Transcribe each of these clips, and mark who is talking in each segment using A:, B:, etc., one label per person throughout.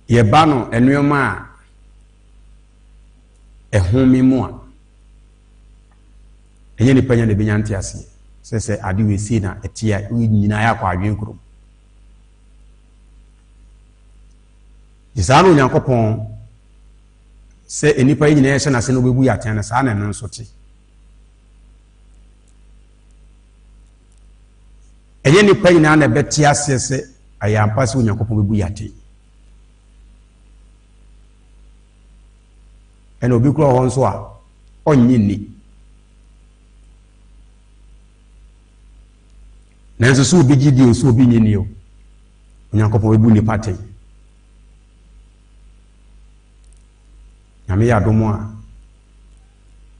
A: Yebano enuoma ehumi mu a enye ni panya ne binyanti ase sese ade we si na etia nyina ya kwa adwen kuro Isano Yankopon se enipa nyina ye na se no bebu ya tan na sa na no nso te enye nipa nyina na beti ase se ayampa se Yankopon bebu ya te eno bi kuro ho nso a onyi ni na nso so bi gidi o so bi nyini o Yankopon bebu ni pate Nyame ya domo a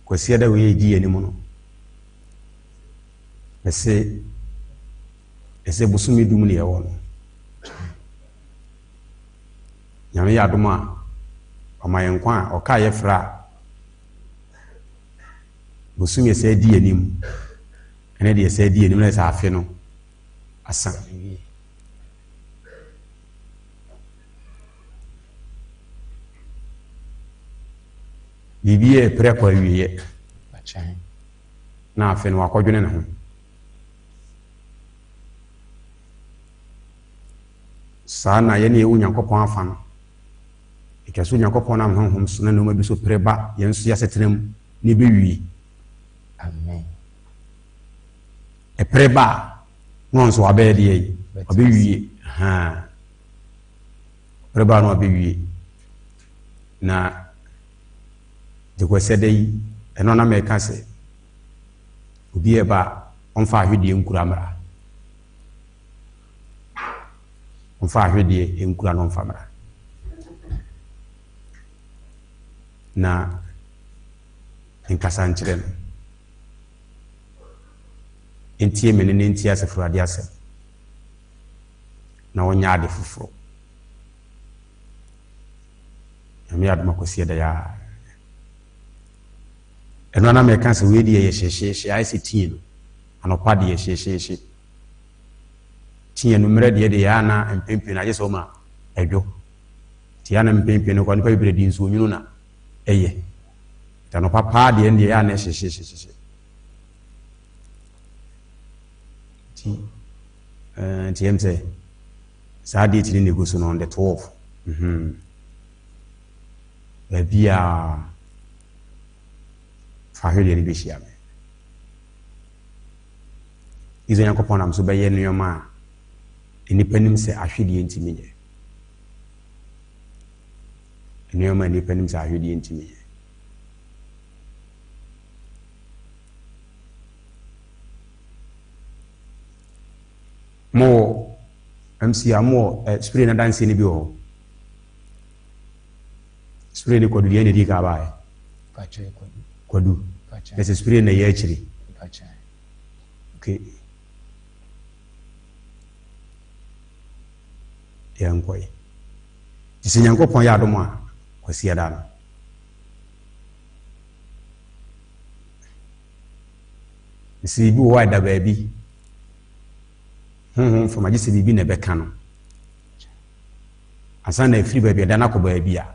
A: kwasi da we yi enimu no ese busumi dum ne yawo no Nyame ya domo a amayenkwa a oka ye fra busumi ese di enim ene de ese di enim na ese afe no asa Bibiye preko wiye na afen wa kodwene ne ho sana ye ne ewu Nyankopon afa no ikeso Nyankopon na honhom so na no ma bi so preba ye nso ya setenam ne be wi amen preba no nso abe de yi obe wi ha preba no abe wi na de ko sedei eno na me ka se obi eba onfa ahwedie nkura amra onfa ahwedie nkura no onfa amra na nkasa nkyere no entie mene ne entie asefo ade asem na wonya ade foforo Nyame adoma kosie da ya eno na me kan se we die ye hyehye ai se tie no anopa de ye hyehye tie no mre de ya na empempe na yeso ma edwo tie na empempe no kwa nipa bibire di nso nyunu na eye ta no papa de en de ya na hyehye ti emse sa de ti ne goso no on the 12 bia fahwede ni beshia me izo Nyankopon am so beye nneoma enipanim se ahwede ntimi ye nneoma enipanim se ahwede ntimi ye mo MC amo spray na dance ni bi o spray ni kodu ye ni di ka bae kwadu ese spray na ye chiri okay ya nkoi isi Nyankopon ya adom a kwasi ada no isi bi wo ada baabi from agisi bibi na beka no asa na free baabi ada na ko baabi a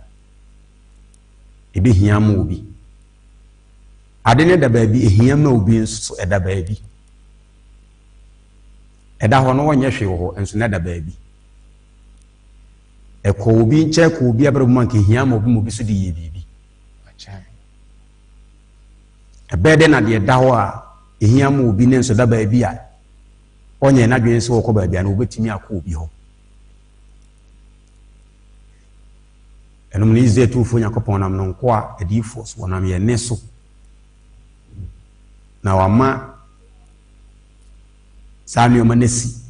A: ebe hia ma obi ade ne da baabi ehia ma obi nso eda baabi eda ho no wonye hwe ho enso na da baabi eko obi nche ko obi abrabụ man ke hia ma obi so di ye bibi ebe de na de da ho a ehia ma obi ne nso da baabi a onye na dwen so ko baabi a na obetimi akọ obi ho enum ni zetu fo Nyankopon nam no nko a edifo so nam ye ne so na wama sami omanesi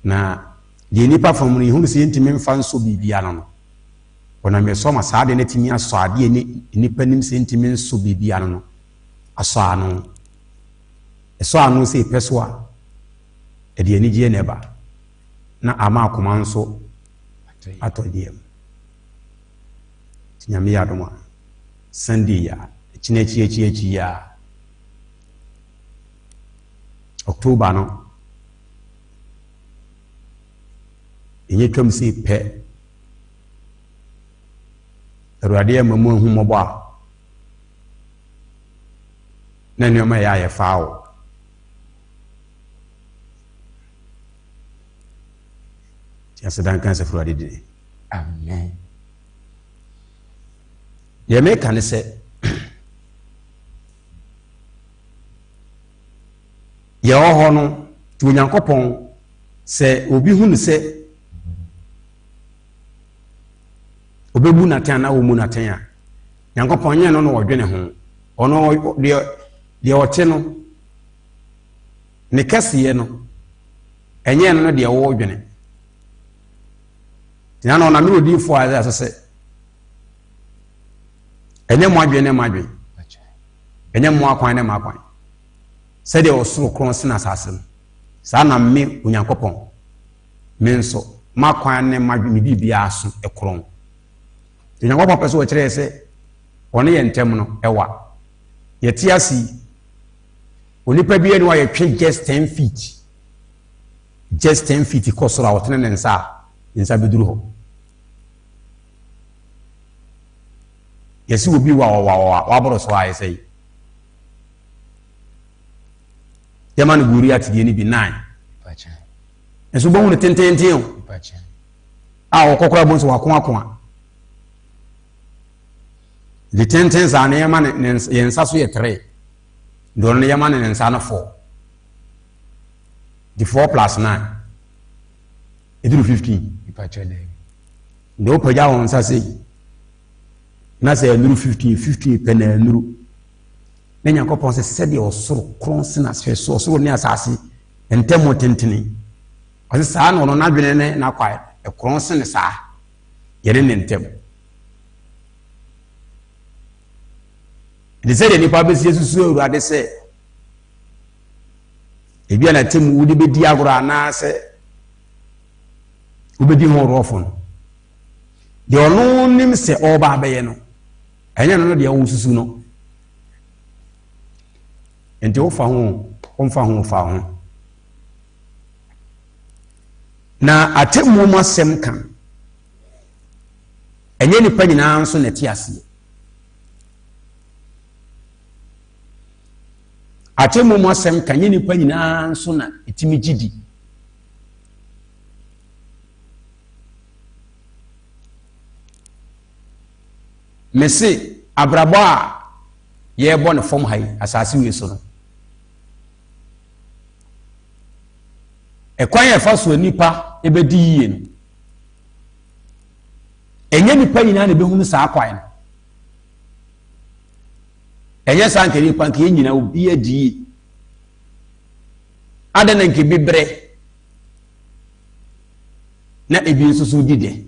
A: na de nipa fam no hu se ntimi mfa nso bibia no ona me so ma saade ne timi aso ade ni nipa nim se ntimi nso bibia no aso anu eso anu se peso a ede ani je neba na ama akoma nso atodiem Nyame ya doma Sunday ya chinechi ya October no ye twam se pe Awurade ya mamu hu mmɔbɔ a na nneɛma yɛ ayɛ faawo tiasedan kan sɛ Awurade di
B: Amen.
A: Ye me kan sɛ ye ho no tu Onyankopɔn sɛ obi hu ne sɛ obebu naten na wo mu naten a Nyankopɔn nye no no wodwene ho ono de ote no ne kasiye no enye no de wo dwene tina no na me odi fo a sɛ enye mo adwene ma adwene enye mo akwan ne ma akwan sɛ de osoro kron sena asase no saa na me Onyankopɔn me nso ma kwan ne ma adwene bibia aso ekron Onyankopɔn pɛ sɛ wɔkyerɛ sɛ ɔne yɛ ntɛm no ɛwa yɛte ase onipa bi ani wa yɛtwe just 10 feet kɔ soro a wɔtene ne nsa bɛduru hɔ yɛsi obi waboro so a yɛsɛ yɛma no guri atidie no bi 9 ɛso bɔhu no tententen a wɔkɔkora bɔ nso wakoakoa the tentens are near man and Sasu 3. Don't Yaman and Sana 4. The 4 plus 9. It do 15. No Paja on Sasi. Nasa Nuru 50 penny Nuru. Then your copon said your so crossing as her so near Sassi and Temo Tentini. As a son or not been now quiet, a crossing is a yet in Tem. They said any public Jesus so they say if you are a team would be diagra na say ubedi ho often the only say oba be no enya no de awususu no enti wo fa ho na atemu masem kan enye nipa nyina nso na ti ase atemu masem kan enye nipa nyina nso na etimi gidi mese abrabo a ye bo ne fom hai asase wi so no ekwan ye fa so nipa ebedi yiye no enye nipa nyina na behunu saa kwan no enye sanke nipa nke nyina obi adi adana nke bibre na ebi nsusu dide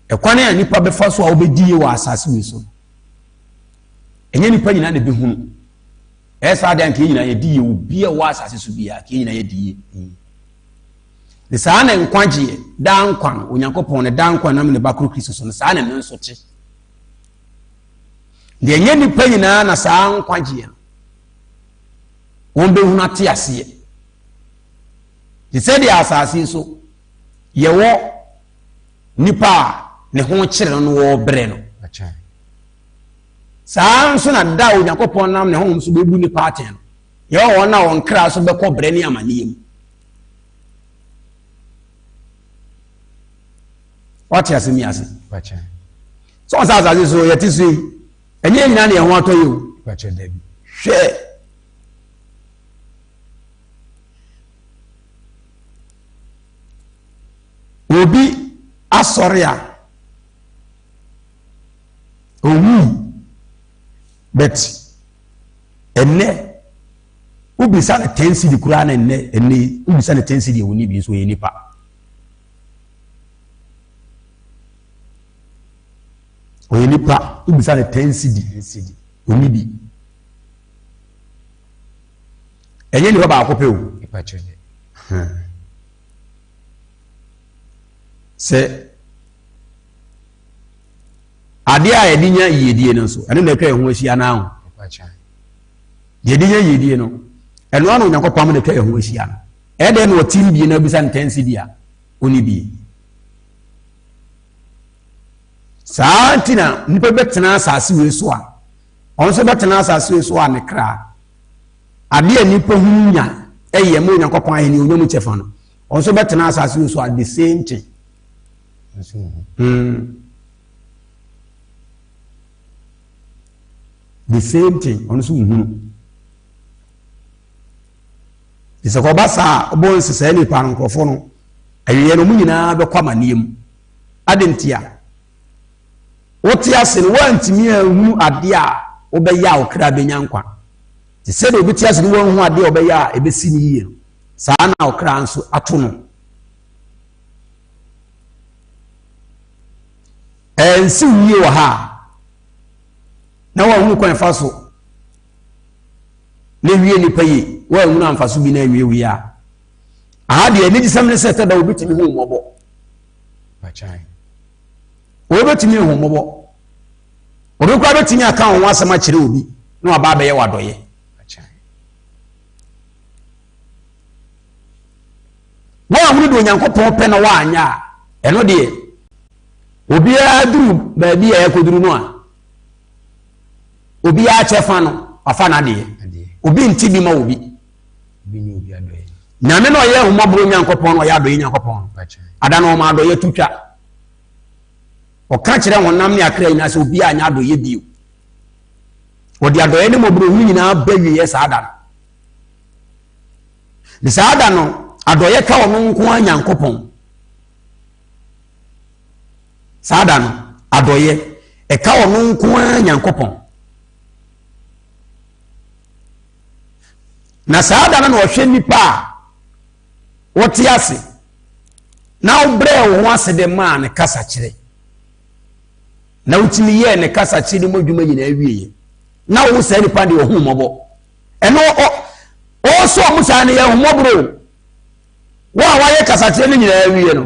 A: ekwan ya nipa befa so a obedi wa asase wi so enye nipa nyina na behunu esa de nke nyina ye di obi a wa asase so bia ke nyina ye di de saa na nkwagie da nkwan Onyankopɔn ne da nkwan nam ne bakro Kristo so saa na me nso te de enye nipa nyina na saa nkwagie won behunu ate ase de se de asase so ye wo nipa ne ho kyere no wo bre no saa nso na da Onyankopɔn nam ne ho nso bebu nipa aten no ye wo na won kra so bekɔ bre ne amaniyem what ya semi ase so asase so ye ti so enye nyina ne ho atɔ yo hwɛ obi asɔre a owu but enne ubisa na 10 cedi kura na enne ubisa na 10 cedi woni bi so ye nipa oye nipa ubisa na 10 cedi woni bi enye ni baba akope o se ade a yedinya yedie no so ene na twa ho ahia na ho yedinya yedie no eno anu Onyankopɔn na twa ho ahia no ede no team bi na bisa ntensi dia oni bi santina nipa betena asase we so a onso betena asase we so a ne kra ade nipa hunya eye mo Nyankopon aheni onyam chefa no onso betena asase we so a the same thing the same thing onso hunu isa ko basa obo nsesa ni pa nkrofo no ayeye no mu nyina be kwa maniem adentia wote ase no wantimi ahu ade a obeya okra benya nkwa ti se de obiti ase no wanhu ade a obeya ebesi ni yie saa na okra nso ato no ensi wie wa ha na wanhu kwan fa so ne wie ni payi wanhu na mfa so bi na wie a ahade ani disam ne seta da obitimi hu mobo bachai obetimi hu mobo obi kwa betimi aka ho asema kire obi na aba abaye wadoye bachai wa hunu do Nyankopon pe na wa anya eno de obi aduru ba bi ya koduru no a obi a chefa no afa na de obi nti bi ma obi ni obi adoye nyame no ye humabro Nyankopon no ya adoye Nyankopon ada no ma adoye tutwa o ka kire wonam ne akra ina se obi anya adoye bio o de adoye ne mobro hu nyina ba wiye saada ni saada no adoye ka ono nko Nyankopon saada no adoye e ka ono nko Nyankopon na saada na ohwe nipa wote ase na obre wo ase de ma ne kasa kire na utimi ye ne kasa kire modwuma nyina awie na wo sa nipa de ohu mobo eno o so musa ne ye humobro wa ye kasa kire nyina awie no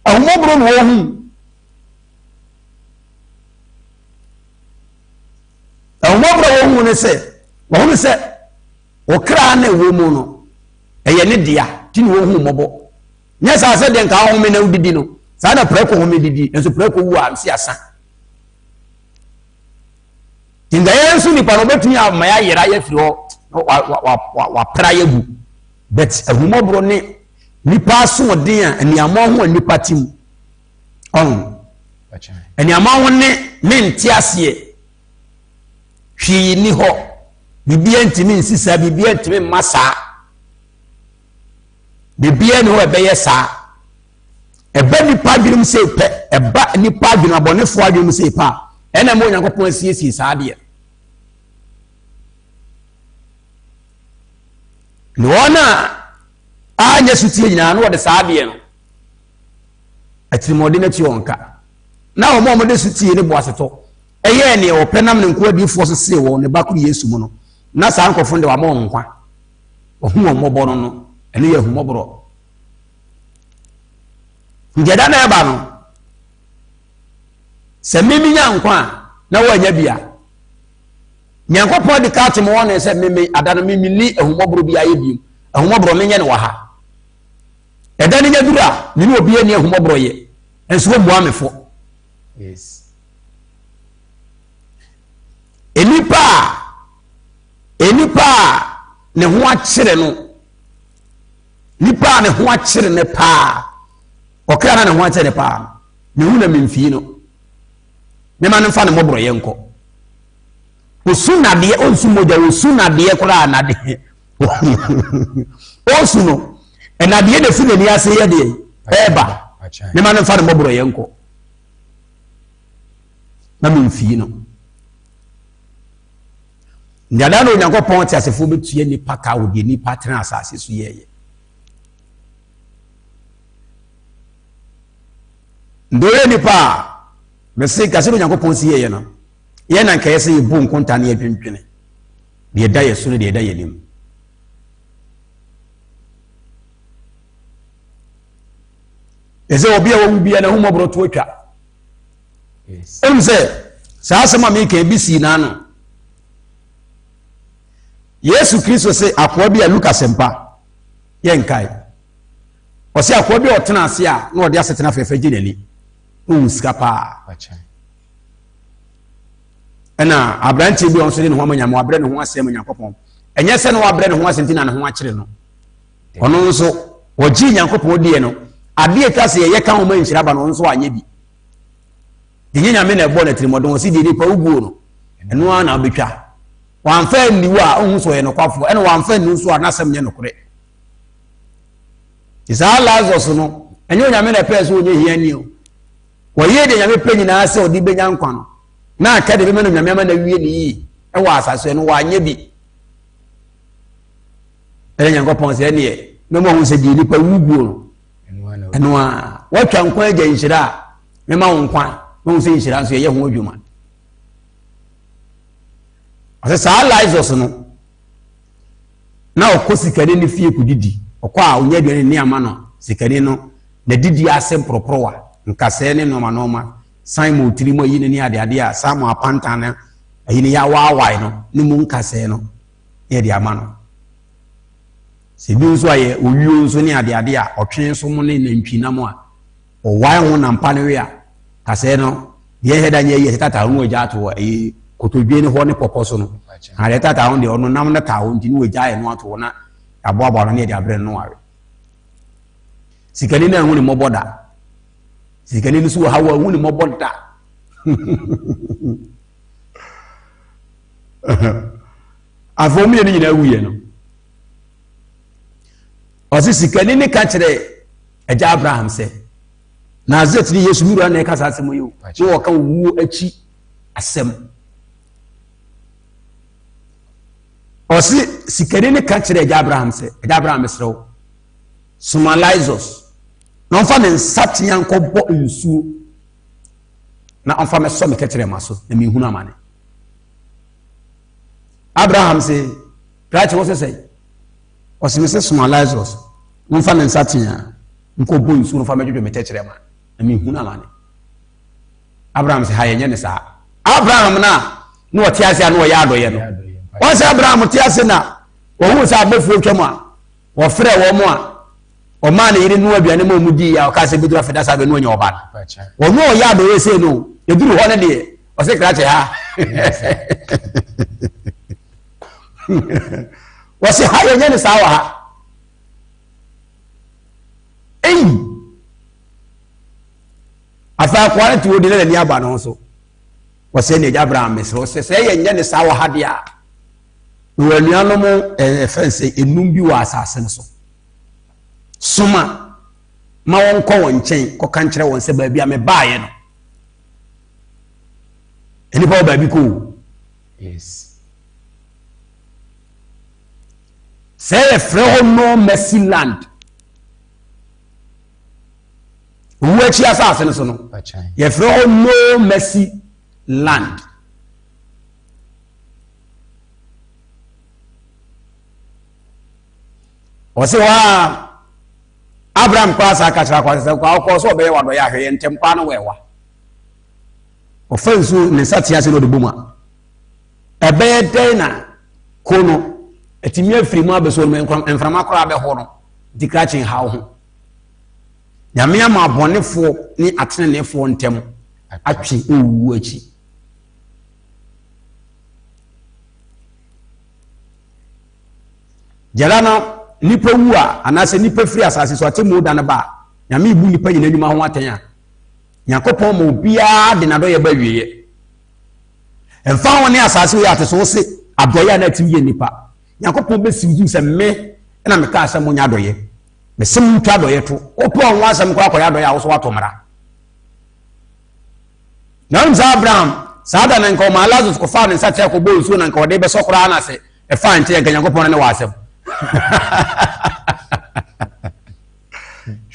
A: humobro no wo hu humobro wo hu ne se wo hu ne se okra na wo mu no eye ne dia tini wo hu mobo nya sa se de nka ho me na udidi no sa na preko ho me didi enso preko wu a si asa tinga yensu ni pa no betumi ama ya yera ya firi ho wa pra ya bu bet ahumobro ne nipa so den a aniamo ho nipa tim on aniamo ho ne menti ase hwi ni ho bibia ntimi nsisa bibia ntimi masa bibia ni ho ebeye sa eba nipa dwum se pe eba nipa dwum abonefo adwum se pa ena mo Nyankopon asiesi sa de no na anya sutie nyina no wode sa de no atimode na ti onka na o mo de sutie ne boaseto eye ne o penam ne nko adifo so se wo ne bakuru Yesu mu no na sa nkofo de wa mo nkwa ohu o mobo no ene ye humobro ngeda na eba no se mimi nya nkwa na wa nya bia Nyankopon de ka timo wona se mimi adana mimi ni ehumobro bia ye biem ehumobro menye ne wa ha eda ne nya dura ni obi ani ehumobro ye enso wo muamefo yes enipa ne ho akire no nipa ne ho akire ne pa okra na ne ho akire ne pa ne hu na memfie no me ma nfa ne mobro ye nko osuna de onsu moja osuna de kora na de onsu no na de de fi ne ni ase ye de eba me ma nfa ne mobro ye nko na memfie no nyada no Nyankopon ti asefo betue nipa ka wo de nipa tena asase so yeye ndore nipa mesi ka se Nyankopon si yeye no ye na nka yese bu nkonta na yedwentwene de da yeso ne de da yenim eze obi a wo bia na humobro to atwa yes emse sa asema me ka bisi na no Yesu Kristo se akwa bia Luka sempa ye nkai ɔsi akɔ bi ɔtena ase a na ɔde asetena fɛfɛ gye n'ani no sika pa ɛna abrante bi ɔnso de ne ho amanyam wabrɛ ne ho asɛm Nyankopɔn ɛnyɛ sɛ no wabrɛ ne ho asɛnti na ne ho akyere no ɔno nso wɔgye Nyankopɔn die no adeɛ twa sɛ yɛyɛ ka ho ma nhyira ba no nso anyɛ bi de nyame na ɛbɔ na tirimɔdon ɔsi de nipa uguo no ɛno na obetwa wamfa niwo a ohun so yɛ no kwafo ɛna wamfa nu nso a nasɛm nyɛ nokore isa Lazarus no ɛnyɛ nyame na pɛ so onye hia ni o wɔyɛ de nyame pɛ nyinaa sɛ ɔde benya nkwa no na aka de bɛma no nyame ama na wie ni yi ɛwɔ asase no wanyɛ bi ɛna Nyankopɔn sɛ ɛneɛ na mo hu sɛ de nipa uguo no ɛno a watwa nkwa agya nhyira a mema wo nkwa mo hu sɛ nhyira nso yɛ ho adwuma ɔsɛ saa Lazarus no na ɔkɔ sikani ne fie kudidi ɔkɔ a onya aduane ne ama no sikani no na didi ase mporoporowa nkasɛɛ ne nɔɔma san mu tiri mu ayi ne ade a saa mu apantan no ayi ne ya waawaae no ne mu nkasɛɛ no yɛ de ama no sɛ bi nso ayɛ owio nso ne ade a ɔtwe nso mu ne nantwi nam a ɔwae ho nampa no we a kasɛɛ no deɛ hɛda nyɛ yɛ tata ho agya ato ayi kotodwe ne hɔ ne pɔpɔ so no ale tata ho de ɔno nam na ta ho nti ne wagya yɛ no ato na aboaboa no ne de abrɛ no awe sikani na hu ne mɔbɔ da sikani no so wɔ hawa hu ne mɔbɔ da afɔm yɛ no nyina wuyɛ no ɔsi sikani ne ka kyerɛ agya Abraham sɛ Nazaret ni Yesu wura na ɛka saa asɛm yi o ne wɔka wuo akyi asɛm ɔsi sikani ne ka kyerɛ agya Abraham sɛ agya Abraham mesrɛw soma Lazarus na ɔmfa ne nsa tea nkɔbɔ nsuo na ɔmfa mɛsɔ me kɛkyerɛ ma so na mehunu amane Abraham sɛ prakyɛ wɔ sɛ sɛ ɔsi me sɛ soma Lazarus ɔmfa ne nsa tea nkɔbɔ nsuo na ɔmfa mɛdwodwo me kɛkyerɛ ma na mehunu amane Abraham sɛ ha yɛnyɛ ne saa Abraham na ɔte ase a na ɔyɛ adɔyɛ no wɔn sɛ Abraham te ase na wɔhu sɛ abɛfuo twam a wɔfrɛ wɔn mo a ɔmaa ne yere no aduane ma ɔmu di a ɔka sɛ bɛdura fɛda saa bɛ no ɔnyɛ ɔba no ɔno ɔyɛ adɔyɛ sei no ɛduru hɔ no deɛ ɔsɛ krakyɛ ha wɔsɛ ha yɛnyɛ ne saa wɔ ha eyi afa akoa no te wɔ di na n'ani aba no so wɔsɛ ne agya Abraham mesrɛ wɔsɛ sɛ yɛnyɛ ne saa wɔ ha deɛ a wɔ anuanom ɛfɛn sɛ enum bi wɔ asase no so soma ma wɔn kɔ wɔn nkyɛn kɔka nkyerɛ wɔn sɛ baabi a mebaeɛ no nipa wɔ baabi kɔ yes sɛ yɛfrɛ hɔ no Mercy Land owu akyi asase no so no yɛfrɛ hɔ no Mercy Land ɔsɛ hɔ Abraham kwa sa ka kyerɛ kwa sɛ kwa ɔkɔ so ɔbɛyɛ wadɔ yɛ ahwɛ yɛ ntɛm pa no wɛwa ɔfa nsu ne nsa tea se no de bom a ɛbɛyɛ dɛn na ko no atumi afiri mu abɛso no mframa koraa bɛho no nti krakye ha wo ho nyame ama abɔnefoɔ ne atenenefoɔ ntɛm atwe ɔwuwu akyi gyala no nipa wu a anase nipa firi asase so ate mu da ne ba nyame ibu nipa nyina nyuma ho aten a Nyankopɔn ma obiara de nadɔ yɛ ba wieye emfa ho ne asase wo ate so se adɔyɛ na atim yɛ nipa Nyankopɔn besiwu sɛ me na me ka asɛm nya adɔyɛ me sem twa adɔyɛ to opo ho asɛm kɔ akɔyɛ adɔyɛ a wo so watomra na nza Abraham saada na nka o ma Lazarus ko fa ne nsa kyɛ ko bo nsuo na nka o de be sokora na se e fa nte nka Nyankopɔn ne wa asɛm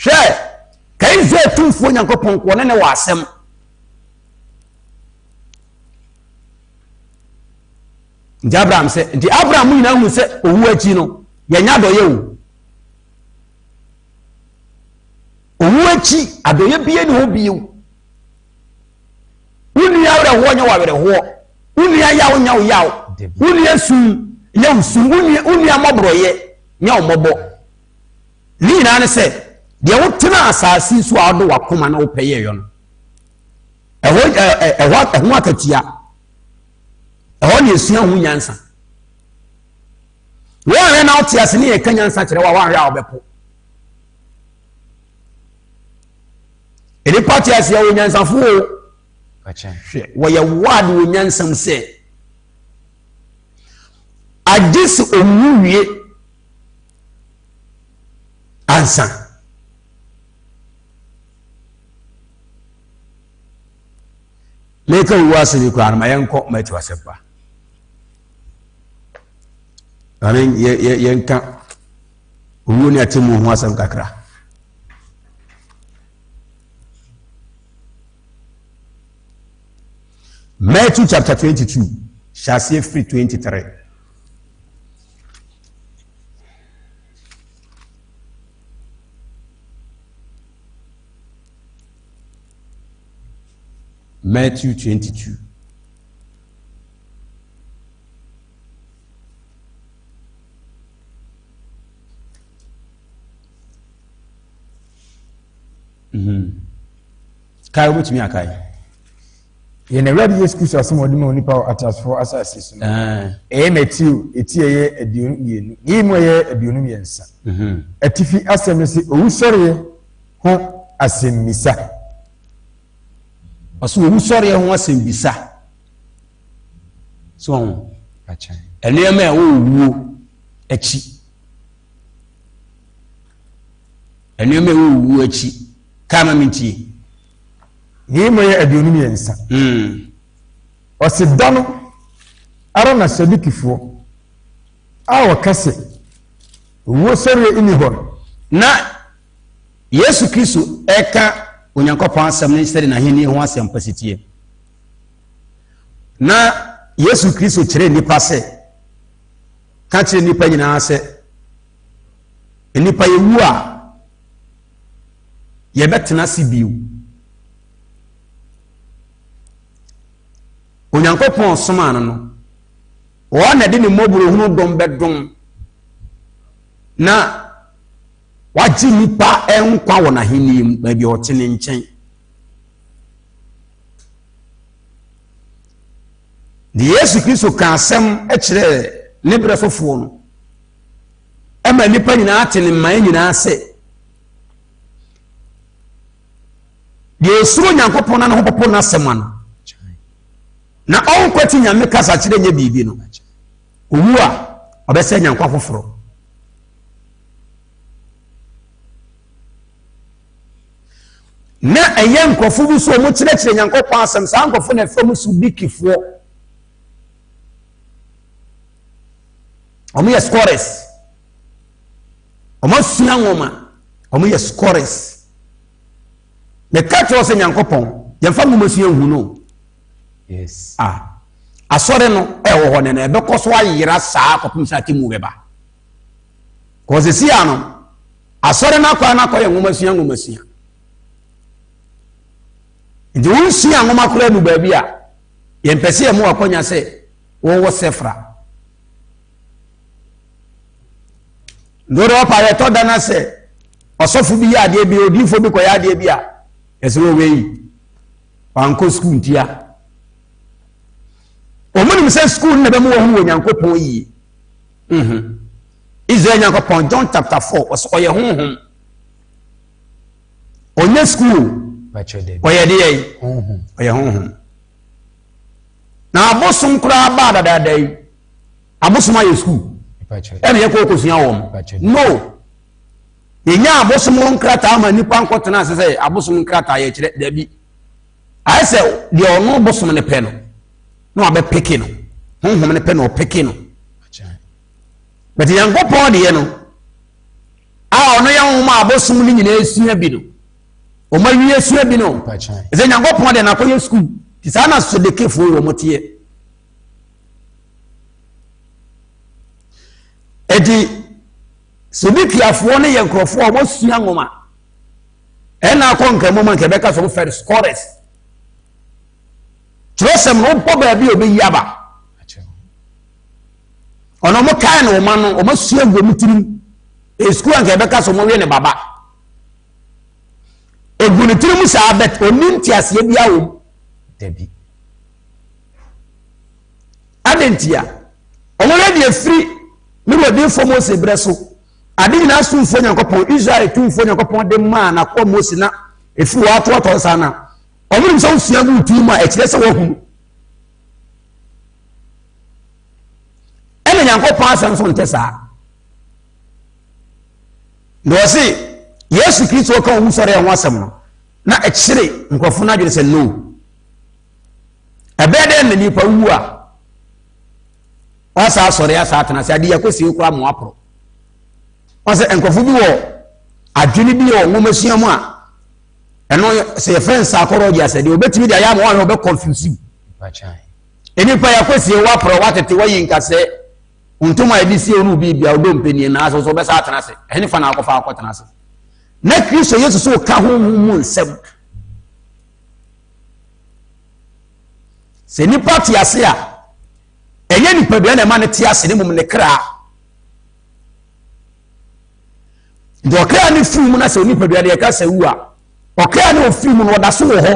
A: hwɛ kai sɛ tumfo Nyankopɔn ko ne wa asɛm nti Abraham nyina hu sɛ owu akyi no yɛnya adɔyɛ owu akyi adɔyɛ bie ne ho bie wuni awre ho nya wawre ho wuni yawo nya yawo wuni asu nya usu wuni amobroye nya omobo ni nyina ne sɛ de wotena asase so a do wakoma na wopeye yo no ɛho akatua ɛho ne esua ho nyansa wɔn na wote ase ne yɛ ka nyansa kyerɛ wa wanhwɛ a wɔbɛpo enipa te ase a wo nyansafo o hwɛ wɔyɛ wade wo nyansam sɛ agye omuwie ansa Meka uwase ni kwa ma yenko mati wasepa. Amen yenka uwu ni atimu ho asem kakra. Matthew chapter 22 shall say free 23. Matthew 22. Kai which me akai.
B: Ye na ready excuse asem odi ma onipa atasfo asase so. Matthew eti ye aduonu yenu. Yi mo ye aduonu yensa. Atifi asem se owu sɔre ho asem misa.
A: Aso owu sɔre ho asem bisa. So
B: acha.
A: Enema e wo achi. Enema e wo achi. Kama mintie.
B: Yi mo ye aduonu yensa. Osidano ara na sadikifo a wakase wo sɔre ini hɔ
A: na Yesu Kristo eka Onyankopɔn asɛm ne sɛde na heni ho asɛm pasitie na Yesu Kristo kyerɛ nipa sɛ ka kyerɛ nipa nyinaa sɛ nipa yewu a yɛbɛtena se biu Onyankopɔn soma no wɔn na de ne mmɔboro hunu dɔm bɛdom na wagye nipa enkwa wɔ n'ahenni mu baabi ɔte ne nkyɛn de Yesu Kristo ka asɛm kyerɛ ne brɛ fofoɔ no ɛma nipa nyinaa ate ne mman nyinaa sɛ deɛ esuro Nyankopɔn na ne ho popo n'asɛm ano na ɔnkwati Nyame kasa kyerɛ nye biribi no owu a ɔbɛsɛ nyankwa foforɔ na ɛyɛ nkɔfo bi so ɔmo kyerɛkyerɛ Nyankopɔn asɛm saa nkɔfo na ɛfɛ mu so bikifoɔ ɔmo yɛ scholars ɔmo sua nwoma ɔmo yɛ scholars meka kyerɛ sɛ Nyankopɔn yɛmfa nwoma sua hu no
B: yes
A: asɔre no ɛwɔ hɔ na ɛbɛkɔ so ayera saa kɔpem sɛ atemu bɛba kɔse sia no asɔre no akɔ yɛ nwoma sua nti wo sua nwoma kora nu baabi a yɛmpɛsɛ yɛ mu akɔnya sɛ wɔwɔ sɛfra ndoro ɔpa yɛ tɔ dana sɛ ɔsɔfo bi yɛ adeɛ bi odinfo bi kɔyɛ adeɛ bi a yɛsɛ wɔ wei wankɔ school ntia omunim sɛ school na bɛmu wɔ ho wɔ Nyankopɔn yi Israel Nyankopɔn John chapter 4 ɔyɛ honhom onye school ɔyɛ de yɛ ɔyɛ honhom na abosom koraa ba dadaada yi abosom ayɛ school ɛna yɛ kɔ sua wɔm no yɛnya abosom nkrataa ma nipa nkɔtena ase sɛ abosom nkrataa yɛ kyerɛ dabi ayɛ sɛ deɛ ɔno bosom ne pɛ no na wabɛpeke no honhom ne pɛ no ɔpeke no but Nyankopɔn deɛ no a ɔno yɛ honhom a abosom no nyinaa sua bi no ɔma wie sua bi no ɛsɛ Nyankopɔn deɛ nakɔyɛ school ti saa na sodekefoɔ wɔ moteɛ ɛdi sodekiafoɔ no yɛ nkurɔfoɔ a wɔsua nwoma ɛna akɔ nkramu ma nkɛ bɛka so wo fɛre scholars Trosem no bɔ baabi obeyi aba ono mo kan no ma no o masua gwo mutirim e school anka beka so mo we ne baba egunu tirim saa bet oninti asie bia wo
B: dabi
A: adentia omore de free me wodi fo Mose breso ade nyina asumfo Nyankopɔn Israel tumfo Nyankopɔn de ma na kɔ Mose na efi wa to sana omuri so usua gu tuma e kire se wo hu ene Nyankopɔn asam so ntesa no se Yesu Kristo ka wo sɔre ho asam no na e kire nkofo na dwere se no ebede na nipa wu a wasa sɔre asa atena se ade yakosi okura mo apro wasa nkofo bi wo adwene bi wo ngomasua mu a eno se friends akoro dia se de obetimi dia ya mo wa obe confuse
B: pachai
A: enipa yakosi wo apro watete wayi nkase untuma edisi onu bi bia odo mpeni na aso so be sa atena se eni fa na akofa akotena se na Kristo Yesu so ka ho mu nsem se nipa ti ase a enye nipa bia na ma ne ti ase ne mum ne kra do kra ne fu mu na se nipa bia de ka se wu a o kra ne ofi mu no da so wo ho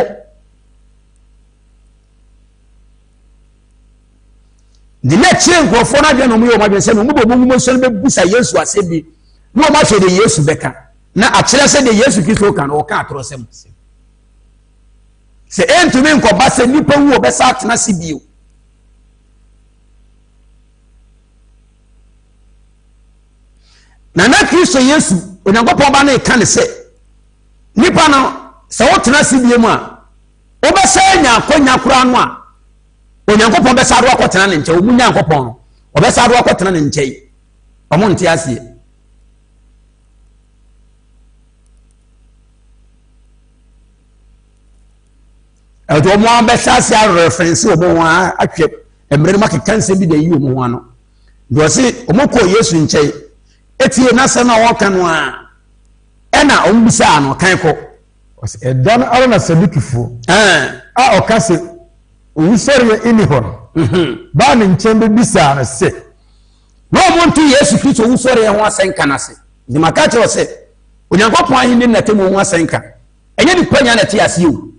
A: di na kire nkofo na bia no mu yo ma bia se no mu bo mu so be busa Yesu ase bi no ma che de Yesu beka na a kire se de Yesu Kristo kan o ka atrosem se entumi nkoba se nipa wu obesa atena sibio na Kristo Yesu Onyankopɔn ba na ka ne se nipa no se wotena sibio mu a obesa nya akonya kura no a Onyankopɔn besa ro akotena ne nche omu Nyankopɔn no obesa ro akotena ne nche omo nte ase eto mo abesa sia reference omo wa atwe emre ma kekanse bi da yi omo ho ano do se omo ko Yesu nche etie na se na wo kan no a ena ombisa no kan ko
B: edan ara na sadikifo a okase owusori eni hon ba ne nchen be bisa na se
A: no mo ntu Yesu Kristo owusori ho asenka na se di maka che o se Onyankopɔn ahi ne natemu ho asenka enye ni panya na tie ase o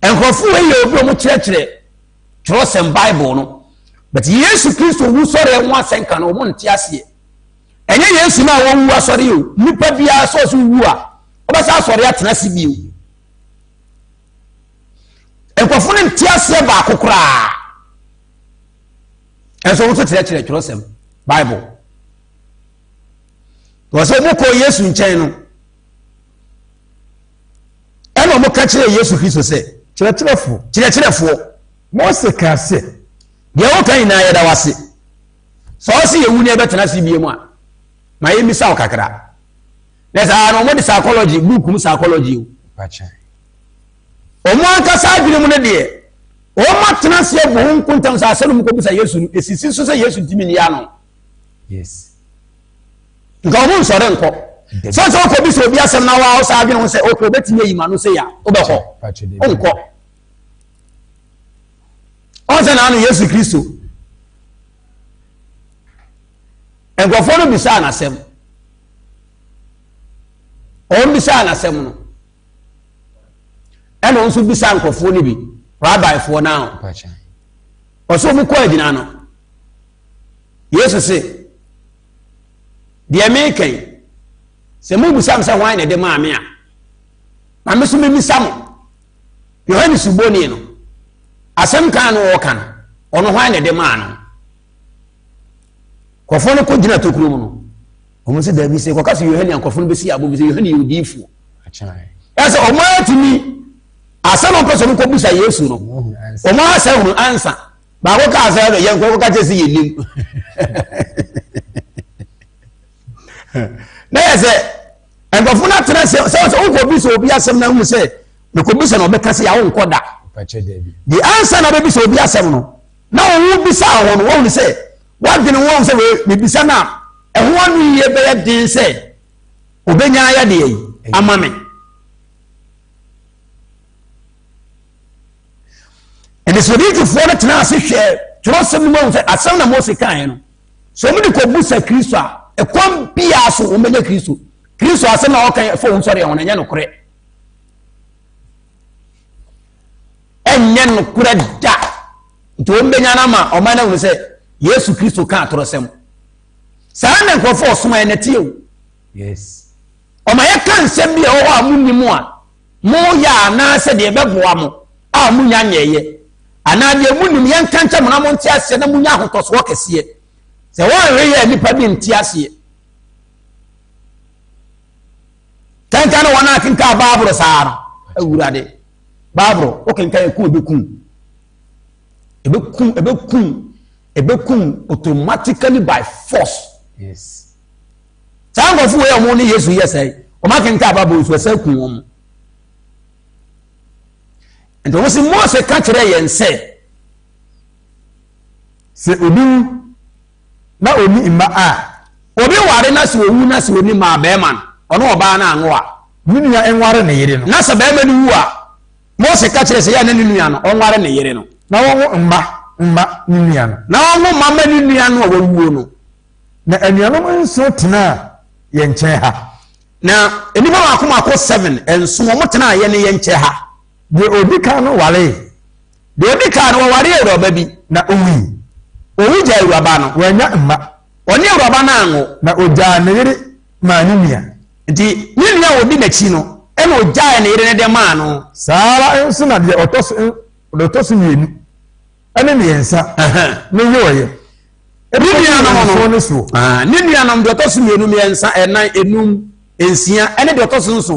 A: enkofu we ye obi omo kire trosem Bible no but Yesu Kristo owusori ho asenka no mo nte ase enye Yesu na wo wu asori o nipa bia so so wu a obasa asori atena sibio enkofu ne nte ase ba akokora enso wo kire trosem Bible wo so mo ko Yesu nchen no eno mo ka kire Yesu Kristo se kire
B: Mose ka se
A: de wo kan na ye da wase so se ye wu ne betena sibie mu a ma ye misa okakra na sa no mo di psychology book mu psychology o
B: pachai
A: o mo anka sa adwene mu ne de o ma tena se bo nkuntam sa aselu mu ko bisa Yesu esisi so se Yesu timi ni ya no
B: yes
A: nga mo nsore nko so ko bisa obi asem na wa o sa adwene ho se o ko betimi yi ma no se ya o be ho onko onse na anu Yesu Kristo engofo no bisa na sem on bisa na sem no eno nso bisa nkofo ni bi rabbi fo na
B: pachai
A: oso mu ko adina no Yesu se de amekan se mu bisa msa wan na de ma ame a na me so me bisa mo Yohane suboni no asem kan no wokan ono hwan na de ma no kofo no ko gina tokuru mu no omo se da bi se ko kaso Yohane ankofo no be si abo bi se Yohane yudifo
B: pachai
A: ese omo atimi asem on person ko busa Yesu no omo asa hu ansa ba ko ka asa ye ko ka che se yelim na ese enkofo na tena se ko bi so obi asem na hu se me ko bisa no be ka se ya won koda
B: pachai dabi
A: the answer na be bisa obi asem no na wo bisa ho no wo se wadwene wo se me bisa na eho anu ye be ye din se obenya ya de yi amame ene so di fo na tena se hwe trosem mo se asem na Mose kan no so me ko busa Kristo a ekwam bia so wo menya Kristo Kristo asem na okan fo nsori won enye nokure enye nokure da nti o mbenya na ma o ma na hu se Yesu Kristo kan atorosem saa na nkofo osoma na tie o
B: yes
A: o ma ye kan sem bi o amunnimu a mo ya na se de beboa mo a munya nyeye ana de munnim ye nkancha mo na mo ntia se na munya ahotoso kese se wo reye nipa bi ntia se tanka no wana kinka baburo saara awurade baburo o kinka e ku ebekun automatically by force
B: yes
A: tango fu we mo ni Yesu yesai o ma kinka baburo so se kun won ento wo si Mose ka kire yen se
B: obi na oni imma a
A: obi ware na se owu na se oni ma be man ono oba na anwo a
B: nunua enware ne yere no
A: na se be ma ni wu a Mose ka kire se ya na nunua no onware ne yere no
B: na wo mma nunua no
A: na wo mama ni nunua no wo wuo no
B: na anuanom nso tena ye nkyɛn ha
A: na enipa akoma 7 enso mo tena ye ne ye nkyɛn ha
B: de odika no wale
A: de odika no ware Awuraba bi
B: na
A: owu ja Awuraba no
B: wanya mma
A: oni Awuraba na anwo
B: na oja ne yere ma nunua
A: nti nunua odi nachi no ena oja ne yere ne de ma no
B: saara nso na de otoso mienu ene ne yensa ne yoye
A: nunua no
B: no so
A: nunua no de otoso mienu miensa enan enum ensia ene de otoso nso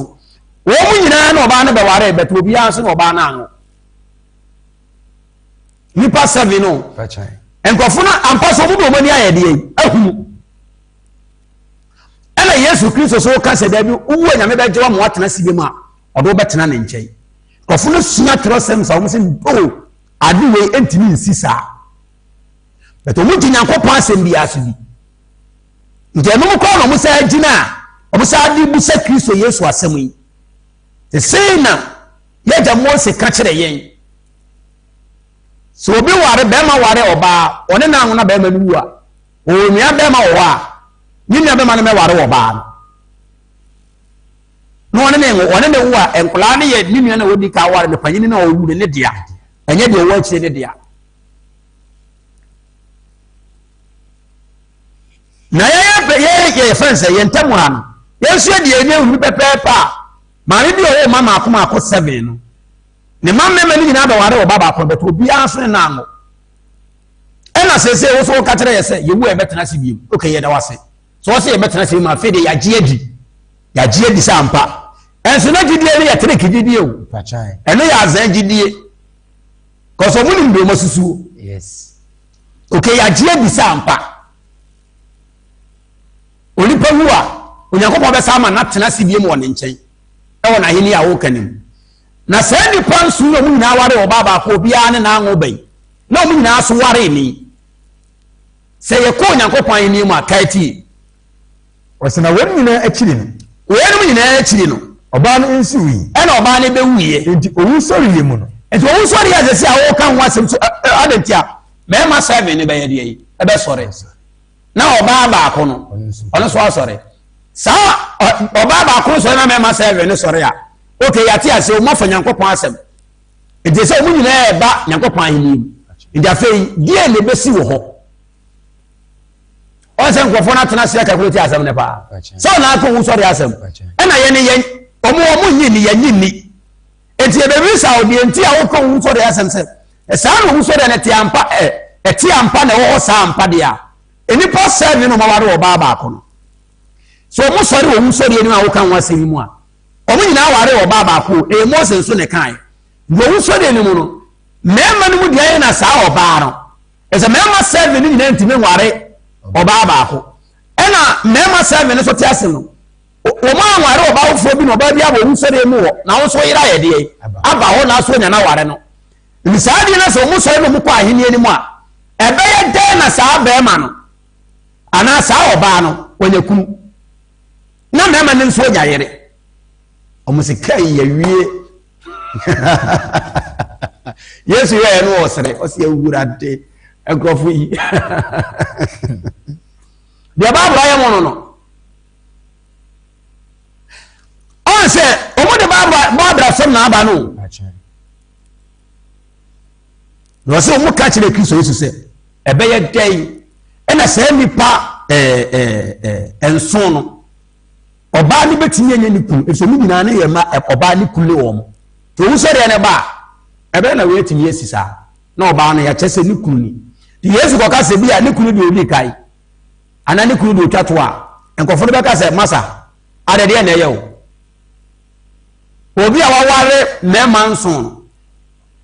A: wo mu nyina na oba na be ware beto obi anso na oba na anwo nipa 7 no
B: fachai
A: enkofo na ampaso mu do mani ayede ahu ela Yesu Kristo so ka se da bi uwu nyame be jewa mo atena sibe ma odo betena ne nkyɛn kofo no sua trosem sa wo se o ade we entimi nsisa beto mu Nyankopɔn asɛm bi aso bi nje no ko no mo sa agina o mo sa adi bu se Kristo Yesu asɛm yi te sei na yeja Mose ka kyerɛ yɛn so obi ware be ma ware oba one na anwo na be ma nuwa o nua be ma wo a ni nua be ma na me ware oba no one ne wo a enkola ne ye ni nua na wodi ka ware ne panyini na owu ne dia enye de wo akire ne dia na ye fense ye ntamu ha no ye nso de ye hu pepepa ma ni bi o mama akoma 7 no ne mamme mani nyina ba ware oba ba ko beto obi aso na anwo ena sese wo so ka kire yese ye wu e betena se biem okay ye da wase so wo se ye betena se ma fe de ya gie adi sampa enso na gidie ne ye tere kidie o
B: fachai
A: eno ya azan gidie ko so mu ni ndo masusu
B: yes
A: okay ya gie adi sampa olipa wu a Onyankopɔn be sa ma na tena se biem wo ne nkyɛn e wo na heni a wo kanim na sɛ nipa nso no mu nyina ware oba ba ko bia ne na anwo bai na mu nyina so ware ni sɛ ye ko Onyankopɔn ni mu akaiti
B: wasena wɔn nyina akiri no
A: wɔn mu nyina akiri no
B: oba no nsi wi
A: ɛna oba ne be wuye
B: enti owu sori ye mu no
A: enti owu sori ya sɛ a wo kan ho asɛm so adantia mɛma 7 ne be ye de yi e be sori na oba ba ko no ɔno so asori sa oba ba ko so na mɛma 7 ne sori a okay yati ase o mafa Nyankopɔn asɛm enti sɛ o mu nyina e ba Nyankopɔn ahini enti afei die ne besi wo ho o se nkofo na tena se calculate asɛm ne pa so na ko wo sori asɛm ɛna ye ne ye omo nyi ni ye nyi enti e be bisa o die enti a wo ko wo sori asɛm sɛ e sa no wo sori na ti ampa ti ampa na wo sa ampa de a enipa 7 no ma ware oba ba ko no so mo sori wo sori ni a wo kan wasɛm mu a omo nyina ware oba ba ko e Mose nso ne kan wo sori ni mu no mema no mu dia na sa oba no e se mema 7 ni nyina ntime ware oba ba ko ena mema 7 ne so te ase no o ma ware oba wo fo bi no oba bi abo wo sori mu wo na wo so yira ye de aba ho na so nya na ware no misadi na so mo sori no mu kwa ahini ni mu a ebe ye de na sa ba ma no ana sa oba no onyakum na mema ne nso nya yere omusi kai ya wie Yesu ya no osere osi awurade enkrofo yi de ba bra ya mono no Barbara from Nabano. No, so more catch the Christ, so say a better day, and a semi pa and son. Obani betini niku if so mi na ye ma obani kule wo to wo so de ne ba e be na we timi esisa na oba na ya chese niku ni di Yesu ko ka se bia niku ni odi kai ana niku ni otwato a enkofo be ka se masa ade de na ye wo obi a waware me manson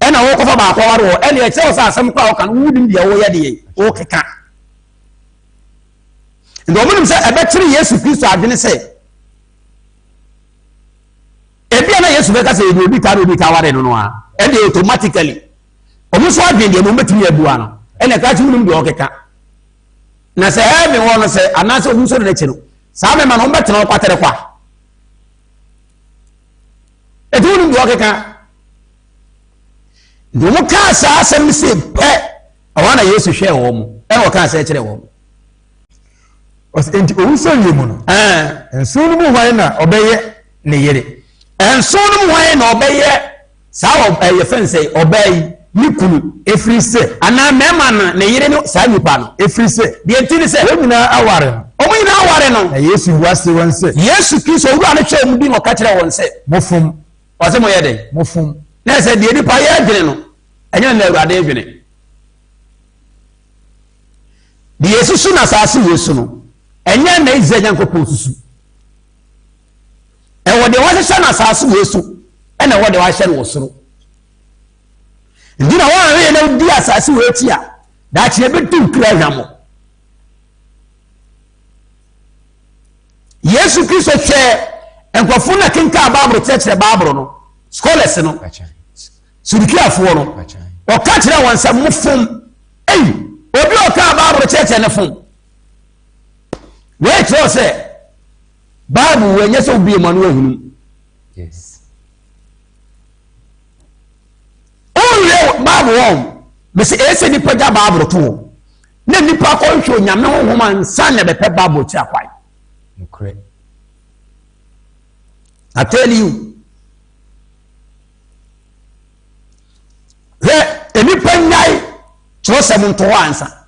A: e na wo ko fa ba ko ware wo e na e che wo sa asem kwa wo kan wudim bia wo ye de wo keka ndo mo nim se e be kire Yesu Kristo adwene se ebia na Yesu beka say obi ka ware no a e dey automatically omo so adwen dey mo metimi abua no e na ka chimu nim dey okeka na say e be won say anase obi so de chiro sa me ma no betena kwatere kwa e du nim dey okeka do mo ka sa asem se pe awana Yesu hwe wo mo e wo ka sa kire wo mo enti owu so yemu no enso no mu hwan na obeye ne yere enso no mu hwan na obeye sa ye fense obey nikunu efri se ana mema na ne yere no sa nipa no efri se de enti se we nyina aware no omo nyina aware no Yesu wase won se Yesu Kristo wu ana twa mu bi no ka kire won se mofum wase mo ye den mofum na se de nipa ye adwene no enya na Awurade adwene de Yesu su na sa se Yesu no enya na Israel Nyankopɔn susu e wo de wa hye na sa se Yesu e na wo de wa hye no soro ndina wa we na di asase we ti a da kire betu kra hwamo Yesu Kristo hye enkofo na kenka Bible chekere Bible no scholars no sudikiafo no o ka kire won se mofom obi o ka Bible chekere ne fom we tro se Bible we nyese obi emanu ahunu yes Bible won me se ese ni paja Bible to na nipa ko hwe nyame honhoma nsa na be pe Bible ti akwai okay I tell you nipa nyai tro se mun to ansa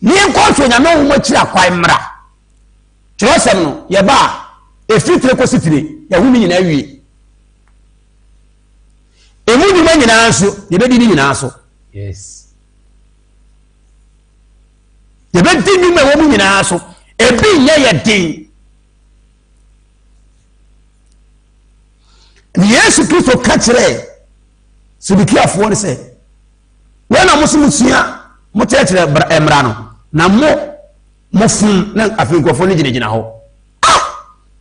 A: ni enko hwe nyame honhoma ti akwai mra tro se no ye ba efitire ko sitire ya hu nyina wie emu ni nyina so ye be di nyina so yes ye be di ni wo mu nyina so ebi ye din Yesu Kristo ka kire sudikiafo ne se we na musumusia mo kire emra no na mo fun na afinkofo ne gina ho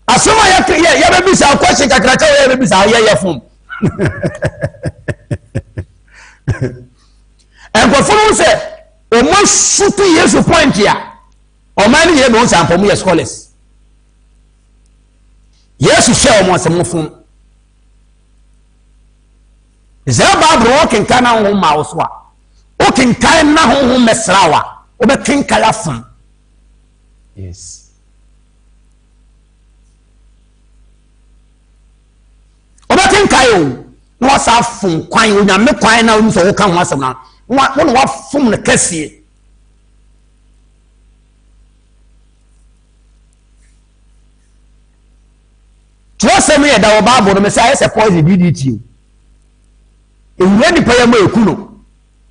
A: asoma ya be bisa question kakra ka ya be bisa ya fun enkofo se o mo shutu Yesu point ya o mani ye no sampo mu ye scholars Yesu she o mo se mo fun zaba bro ken kana ho ma wo so a o ken kan na ho mesrawa o be ken kala fun yes o be ken kayo no sa fun kwan o nya me kwan na o so wo kan ho asem na wo no wa fun ne kase trust me da o Bible no me say say poison DDT ewure ni pa ya ma ekuno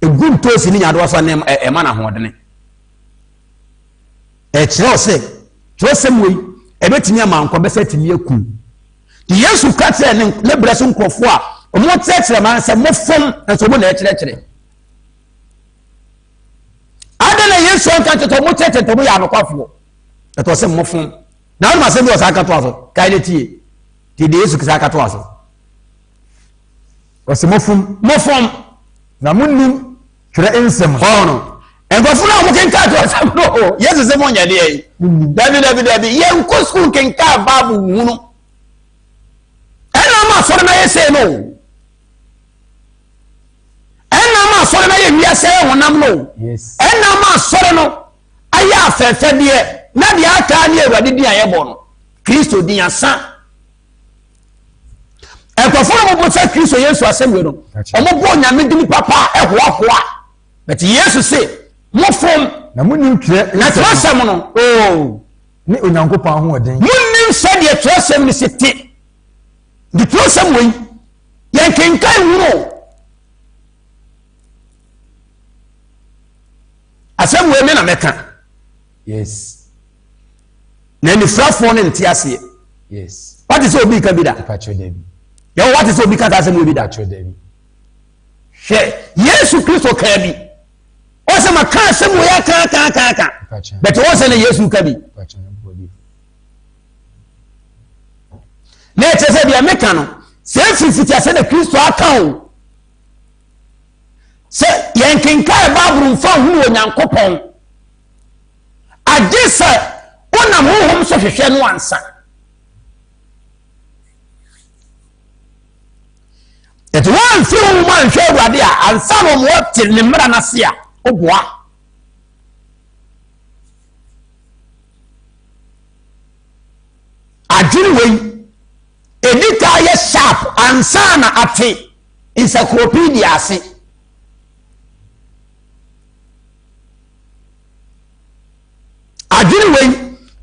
A: egun tosi ni nyado so na e ma na hodene e trust me e betimi amanko be say timi ekun di Yesu ka tse ne breso nkofo a o mo tsekere man se mo fom enso mo na e kire adana Yesu ka tse to mo tsekere to mo ya anokwafo e to se mo fom na o ma se bi o sa ka to aso kai ne tie ti di Yesu ka to aso o se mo fom na munnim kire ensem hono engofo na mo kenka to aso no Yesu se mo nya de yi dabi ye nko school kenka babu hunu ena ma sore na yese no ena ma sore na ye wiase honam no yes ena ma sore no aya afefe de na de aka ni Awurade di ayebo no Kristo di asa ekofo mo bosa Kristo Yesu asɛm no omo bo nyame dini papa ehoahoa but Yesu say mo from
B: na munim tire
A: na trasem no
B: ni onyankopɔn ho ɔden
A: munim sɛ de trasem ni sete the trasem wey yen kenkan wuro asɛm wey me na meka
B: yes
A: na ni frafo ne nte ase
B: yes
A: what is obi ka bi da
B: pacho David
A: yo what is obi ka ta asɛm obi da
B: pacho David
A: she Yesu Kristo ka bi o se maka asɛm wey aka but o se na Yesu ka bi
B: pacho body
A: na etese bia meka no se fifiti ase na Kristo aka o se yen kenkai Bible mfa hu onyankopɔn agisa ona honhom so hwehwɛ no ansa eto wan fi hu man hwɛ Awurade a ansa no mo te ne mmara na se a oboa adwiri wei edika ye sharp ansa na ate encyclopedia ase adwiri wei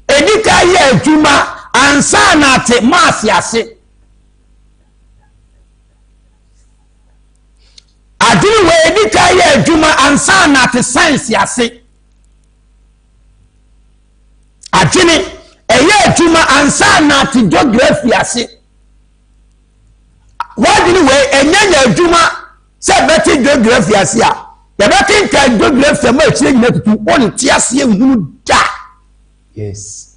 A: edika ye adwuma ansa na ate maasi ase adwiri wei edika ye adwuma ansa na ate science ase adwini eye adwuma ansa na ate geography ase wadwini wei enyanya adwuma se beti geography ase a ya beti nka geography ma echire nyina tutu on ti ase ehunu da
B: yes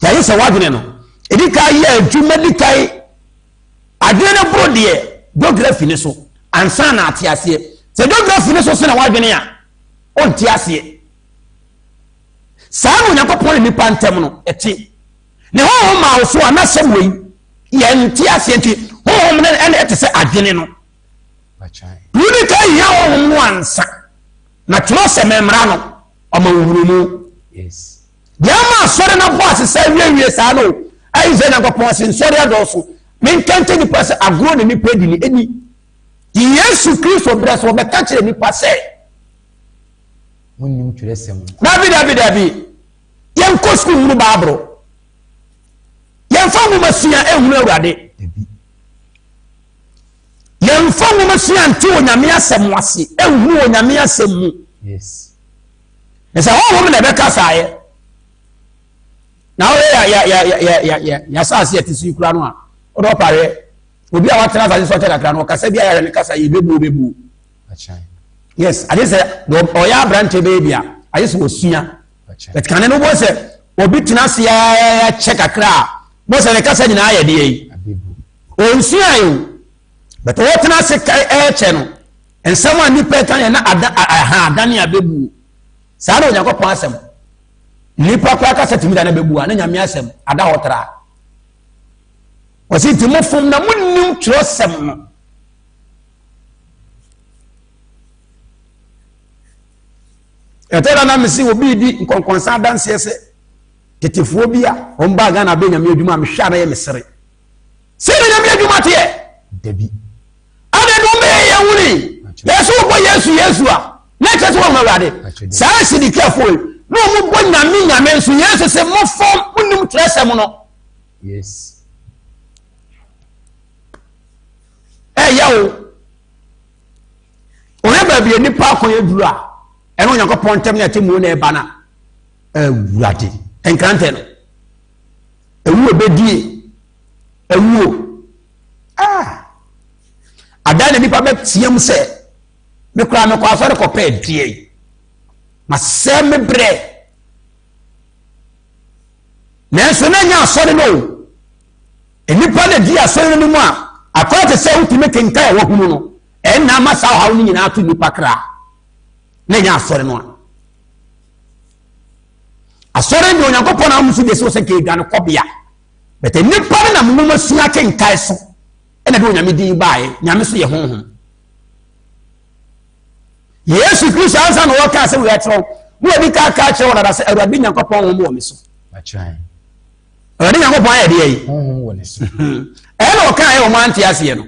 A: ya se wadwini no edika ye adwuma dikai adwini no bro de geography ne so ansa na ate ase se geography ne so se na wadwini a on ti ase saa Onyankopɔn ni pantem no eti ne ho ma so anasem wei ye nti ase nti ho ne ene etese adwene no
B: pachai
A: ni ka ya ho no ansa na tro se memra no omawurumu
B: yes
A: dia ma sore na boss se wie saa no ai ze na Onyankopɔn se sore adoso men kante ni passe agro ne ni pedi ni eni Yesu Kristo breso be ka kire ni passe
B: munim tire sem
A: David yen ko school mu baabro yen fa mu masua ehunu Awurade yen fa mu masua nti onyame asem wase ehunu onyame asem mu
B: yes
A: esa ho mu na be kasaye na o ya sase atisu kura no a o do pare obi a watena sase so tena kra no kasa bia ya ne kasa ye bebu
B: pachai
A: yes ade se o ya branche baby a aye se osua but kan no bo se obi tena se ya check akra bo se ne kasa nyina aye de yi o nsua yo but o tena se che no ensam ani pe kan ya na adane abebu saa na Onyankopɔn asem nipa kwa kasa timi da na bebu a na nyame asem ada hotra o si timo fom na munnim tro sem no etera na mesi obi di nkonkonsa danse ese tetefuo bi a on ba ga na be nyame adwuma me hwa na ye mesere se na nyame adwuma te e
B: dabi
A: ade do me ye wuri yesu bo yesu a na tete wo Awurade saa si di careful no mo bo nyame nso yesu se mo fom munnim tresem no
B: yes
A: yawo o he ba bi nipa akon eduru a eno Onyankopɔn ntem na temu na eba na Awurade enkrante no ewu obedie ewu adane nipa be tiem se me kura me kwa asore ko pa die ma se me bre na so na nya asore no enipa na di asore no mu a akwate se utime kenkai wo hunu no na ma sa hawo ni nyina to nipa kra na nya asore no asore ni Onyankopɔn na musu de so se ke gane kobia bete nipa na mu masua kenkai so ena de onyame din baaye nyame so ye honhom Yesu Kristo ansa no waka se we atro wo bi ka kire wona da se Awurade Nyankopɔn wo mo me so
B: achai
A: Awurade Nyankopɔn ayɛ deɛ yi
B: honhom wɔ ne so
A: ɛna ɔka ayɛ ɔmo ante aseɛ no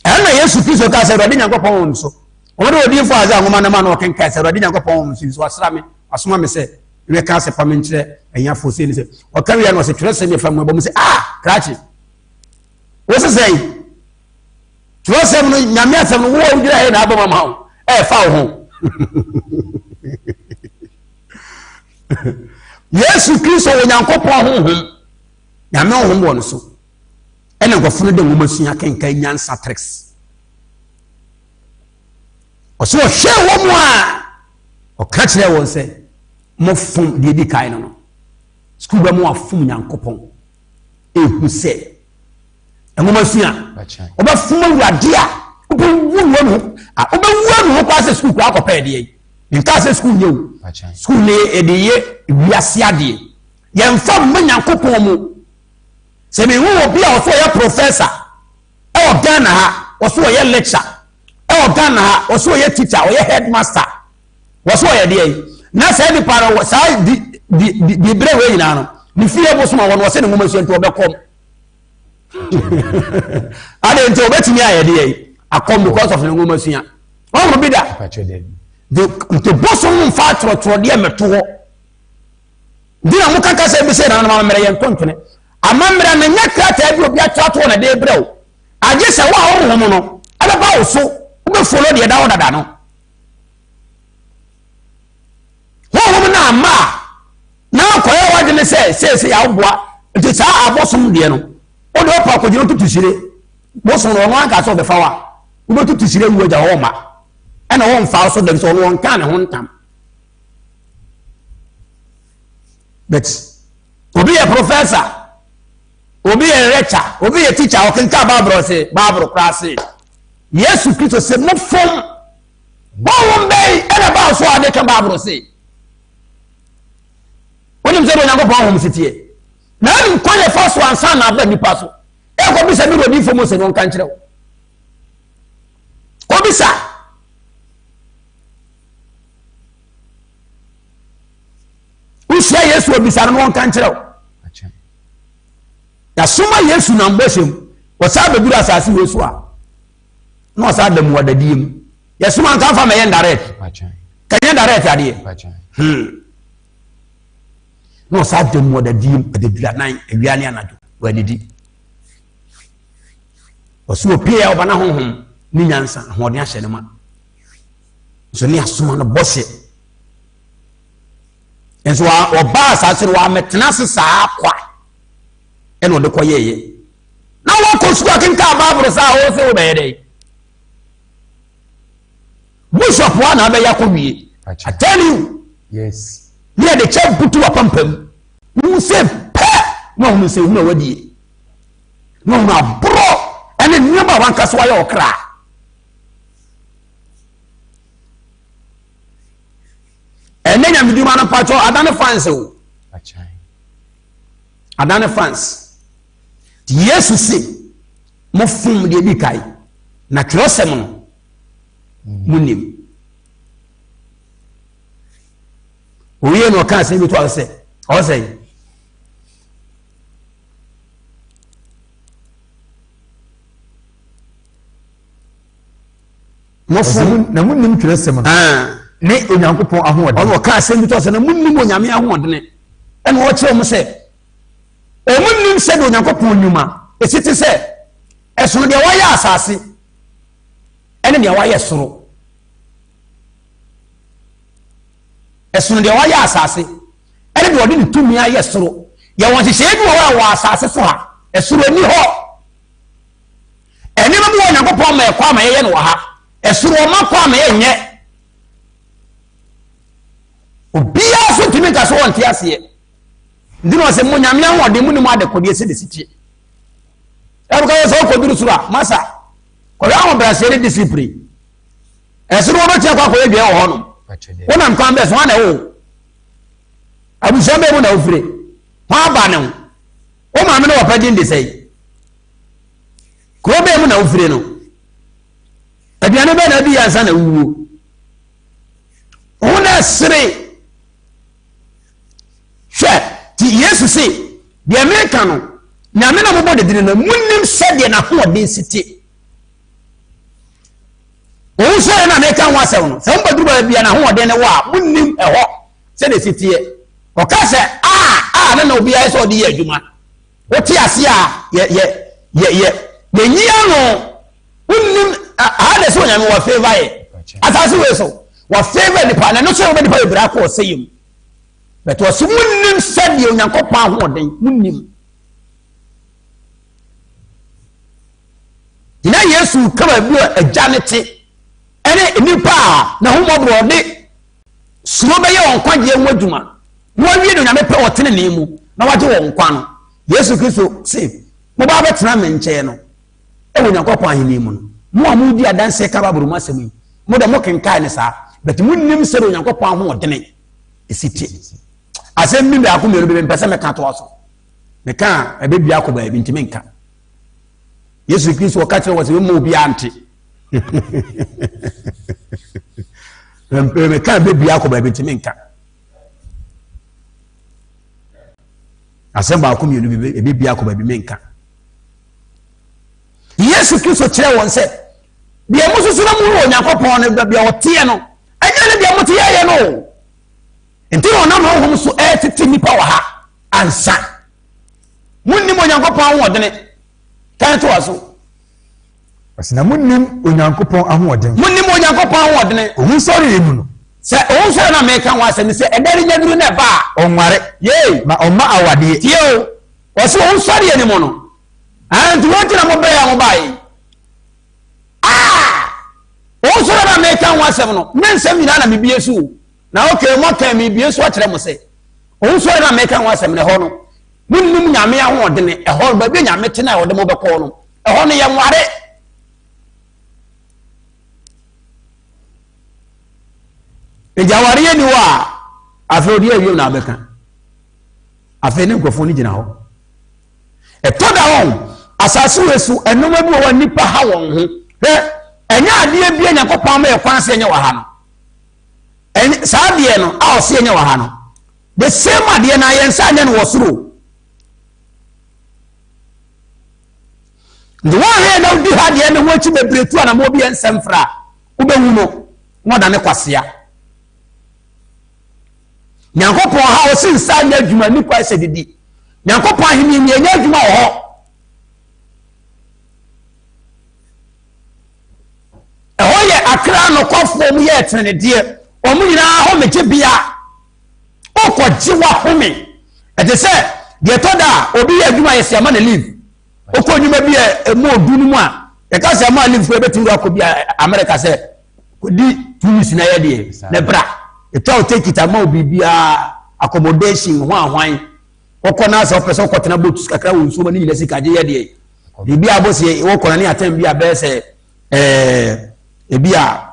A: ɛna Yesu Kristo ka sɛ Awurade Nyankopɔn wɔ ne so ɔmo de odinfo azɛ ahoma no ma na ɔkenka sɛ Awurade Nyankopɔn wɔ ne so asra me asoma me sɛ me ka sɛ pa me nkyerɛ ɛnyafo sɛ ni sɛ ɔka wiɛ no ɔsɛ twerɛ sɛ me fa mu ɛbɔ mu sɛ krakye wo sɛ sɛ twerɛ sɛ no Nyame asɛm no wo wodwira yɛ na abɔ ma ho fa wo ho Yesu Kristo wɔ Nyankopɔn honhom Nyame honhom wɔ no so ɛna nkɔfo no de nwoma sua kenka nyansa tricks ɔsɛ ɔhwɛ wɔ mu a ɔka kyerɛ wɔn sɛ mofom deɛ di kae no school bɛ mu afom Nyankopɔn ehu sɛ nwoma sua ɔbɛfom Awurade a ɔbɛwu no ho kwa sɛ school kora akɔpɛ deɛ yi nka sɛ school nyɛ o school ne ɛde yɛ wiase adeɛ yɛmfa mma Nyankopɔn mu sɛ mehu wɔ bi a ɔso ɔyɛ professor ɛwɔ Ghana ha ɔso ɔyɛ lecturer ɛwɔ Ghana ha ɔso ɔyɛ teacher ɔyɛ headmaster ɔso ɔyɛ deɛ yi na sɛ nipa no saa di brɛ wɔ nyinaa no ne fie bosom a wɔn wɔsɛ ne nwoma sua nti ɔbɛkɔm ade nti ɔbɛtumi ayɛ deɛ yi akɔm because of ne nwoma sua ɔmo bi da nti bosom mfa trɔtrɔ deɛ meto hɔ dina mo kaka sɛ bi sɛ na ma mmerɛ yɛn tontone ama mmerɛ na nya krataa bi obi atrato na de brɛ wo agye sɛ wo a wo honhom no ɛbɛba wo so wobɛfolo deɛ da wo dada no honhom na ama na akɔyɛ wade ne sɛ yɛ awoboa nti saa abosom deɛ no wode wopa akɔgyina tutu sire bosom no ɔno anka sɛ ɔbɛfa wo a wobɛtutu sire wu agya hɔ ma ɛna wɔn fa so dem so wɔn kan ne ho ntam but obi yɛ professor obi yɛ lecturer obi yɛ teacher ɔkenka Bible class Yesu Kristo sɛ mo fom wɔn bɛyi ɛna ba so ade ka Bible se wɔnim sɛ Onyankopɔn hom sitie na ɛnim kwan yɛ fa so ansa na aba nipa so ɛkɔ bi sɛ mi rodi fom sɛ wɔn kan kyerɛw obi sa usia Yesu obisa no won kan kyerɛw ya soma Yesu na mbɔhyem wɔsa beduru asase wɔ so a na wɔsa da mu wadadiem ya soma kan fa mɛyɛ direct kanyɛ direct adeɛ na wɔsa da mu wadadiem adedura nan awia ne anado wadidi wɔso opie a ɔbana honhom ni nyansa ahoɔden ahyɛ ne ma so ne asoma no bɔhyɛ enso ɔba asase no ametena se saa kwa ɛna ɔde kɔ yɛyɛ na wɔkɔ sukuu akenka Bible saa wo se wo bɛyɛ dɛ bishop wa na bɛyɛ akɔ wie I tell you
B: yes
A: ne de kyɛ butu apampam mu se pɛ na ɔmo se hu na wadie na ɔmo aboro ɛne nneɛma wanka so ayɛ ɔkra ɛnɛ nyamedwuma no patɔ adane fans o adane fans Yesu se mo fom deɛ bi kae na twerɛsɛm no munim owie no ɔka asɛm bi to ɔsɛ mo fom
B: na munim twerɛsɛm no ne Onyankopɔn ahoɔden
A: ɔno ɔka asɛm bi to ɔsɛ na munim Onyame ahoɔden ɛna ɔkyerɛ mo sɛ ɔmunim sɛ de Onyankopɔn nnwuma ɛsiti sɛ ɛsono deɛ wɔyɛ asase ɛne deɛ wɔyɛ soro ɛsono deɛ wɔyɛ asase ɛne deɛ ɔde ne tumi ayɛ soro yɛwɔ nhyehyɛeɛ bi wɔ asase so ha ɛsoro ani hɔ ɛnneɛma bi wɔ Onyankopɔn ma ɛkɔ ama yɛyɛ no wɔ ha ɛsoro ɔma kɔ ama yɛnyɛ obiara so tumi nka so wɔnte aseɛ ndi no se mo Nyame ahoɔden mu ni mo adekodeɛ sɛ de sitie ɛbuka yɛ sɛ ɔkɔduru soro a masa kɔyɛ ahobrɛaseɛ ne discipline ɛsoro wɔbɛtia kɔ akɔyɛ dua wɔ hɔ no wonam kwan bɛ so hɔ na ɛwo abusua bɛ mu na wofire hɔ aba ne ho wo maame no wɔpɛ gyen de sɛi kuro bɛ mu na wofire no aduane bɛ na adi yɛ ansa na wuwo ho na ɛsere hwɛ say the American na me na mo body din na munnim said na ho odin siti o so na American wa sew no se mo baduru ba bia na ho odin ne wa munnim eho se de siti e o ka se na obi ayi so odi ye adwuma o ti ase a ye nyia no munnim ha de so nyame wa favor ye atase we so wa favor ni pa na no so we ni pa bra ko seyim but was munnim said ye onyankopon ahoden munnim ina Yesu kama bi ajanete ene nipa na homobro de suno be ye onkwaje enwaduma wo wie no nyame pe otene ne mu na waje wo nkwa no Yesu Kristo se mo ba betena me nche no e wo onyankopon ahene mu no mo amudi adanse ka baburu masemi mo da mo kenkai ne sa but munnim said onyankopon ahoden esiti asem mi akọ me be mpese me ka to aso me ka ebe bia akọ ba bi ntime nka Yesu Kristo wakati wa se mo bia ante me ka ebe bia akọ ba bi ntime nka asem ba akọ me be ebe bia akọ ba bi menka Yesu Kristo kire won se bia mo susu na mo onyankopon ne bia ote no anya ne bia mo te ye no enti ona no hom so etete nipa wa ha ansa munnim onyankopon ahoɔdene kan to aso
B: asina munnim onyankopon ahoɔdene ohun sɔre emu no
A: sɛ ohun sɔre na me kan wa sɛ ni sɛ edari nyaduru na ba
B: onware
A: ye
B: ma ɔma awade
A: tie o wɔso ohun sɔre eni mo no anti wɔn tena mo bɛyɛ mo bai ohun sɔre na me kan wa sɛm no me nsɛm nyina na me bie so na okay mo kan me bie so akyerɛ mo sɛ ohun sɔre na me kan wa sɛm ne hɔ no munnim nyame ahoɔdene ɛhɔ ba bi nyame tena ɛhɔ de mo bɛkɔ no ɛhɔ no yɛ nware ejaware ni wa afro di awie na abɛka afɛ ne nkɔfo ni gyina hɔ ɛtɔ da wɔn asase wesu ɛnoma bi wɔ nipa ha wɔn ho ɛnyɛ adeɛ bi Nyankopɔn ma yɛ kwan sɛ nyɛ wɔ ha no ɛnyɛ saa adeɛ no a ɔsɛ nyɛ wɔ ha no the same adeɛ na yɛn nsa nyɛ no wɔ soro the one here na odi ha deɛ ne ho akyi bebretu ana mo bi ensɛm fra wobɛwu no mo da ne kwasea Nyankopɔn ha o sin sa nya adwuma nipa sɛ didi Nyankopɔn ahemi ni nya adwuma wɔ hɔ ɛhɔ yɛ akra no kɔfo mu yɛ tene deɛ ɔmo nyinaa hɔ megye bia okɔgye wa home ɛte sɛ deɛ tɔda obi yɛ adwuma yɛ sɛ ama na leave okɔ nyuma bi emu odu no mu a yɛka sɛ ama leave fo ebetumi akɔ bi America sɛ kodi 2 weeks na yɛ deɛ ne bra etwa take it ama obi bia accommodation ho ahwan okɔ na sɛ opɛ sɛ okɔ tena boat kakra wo nsuo ma ne nyina sika gye yɛ deɛ bibi abose wokɔ na ne atem bia bɛ sɛ ebi a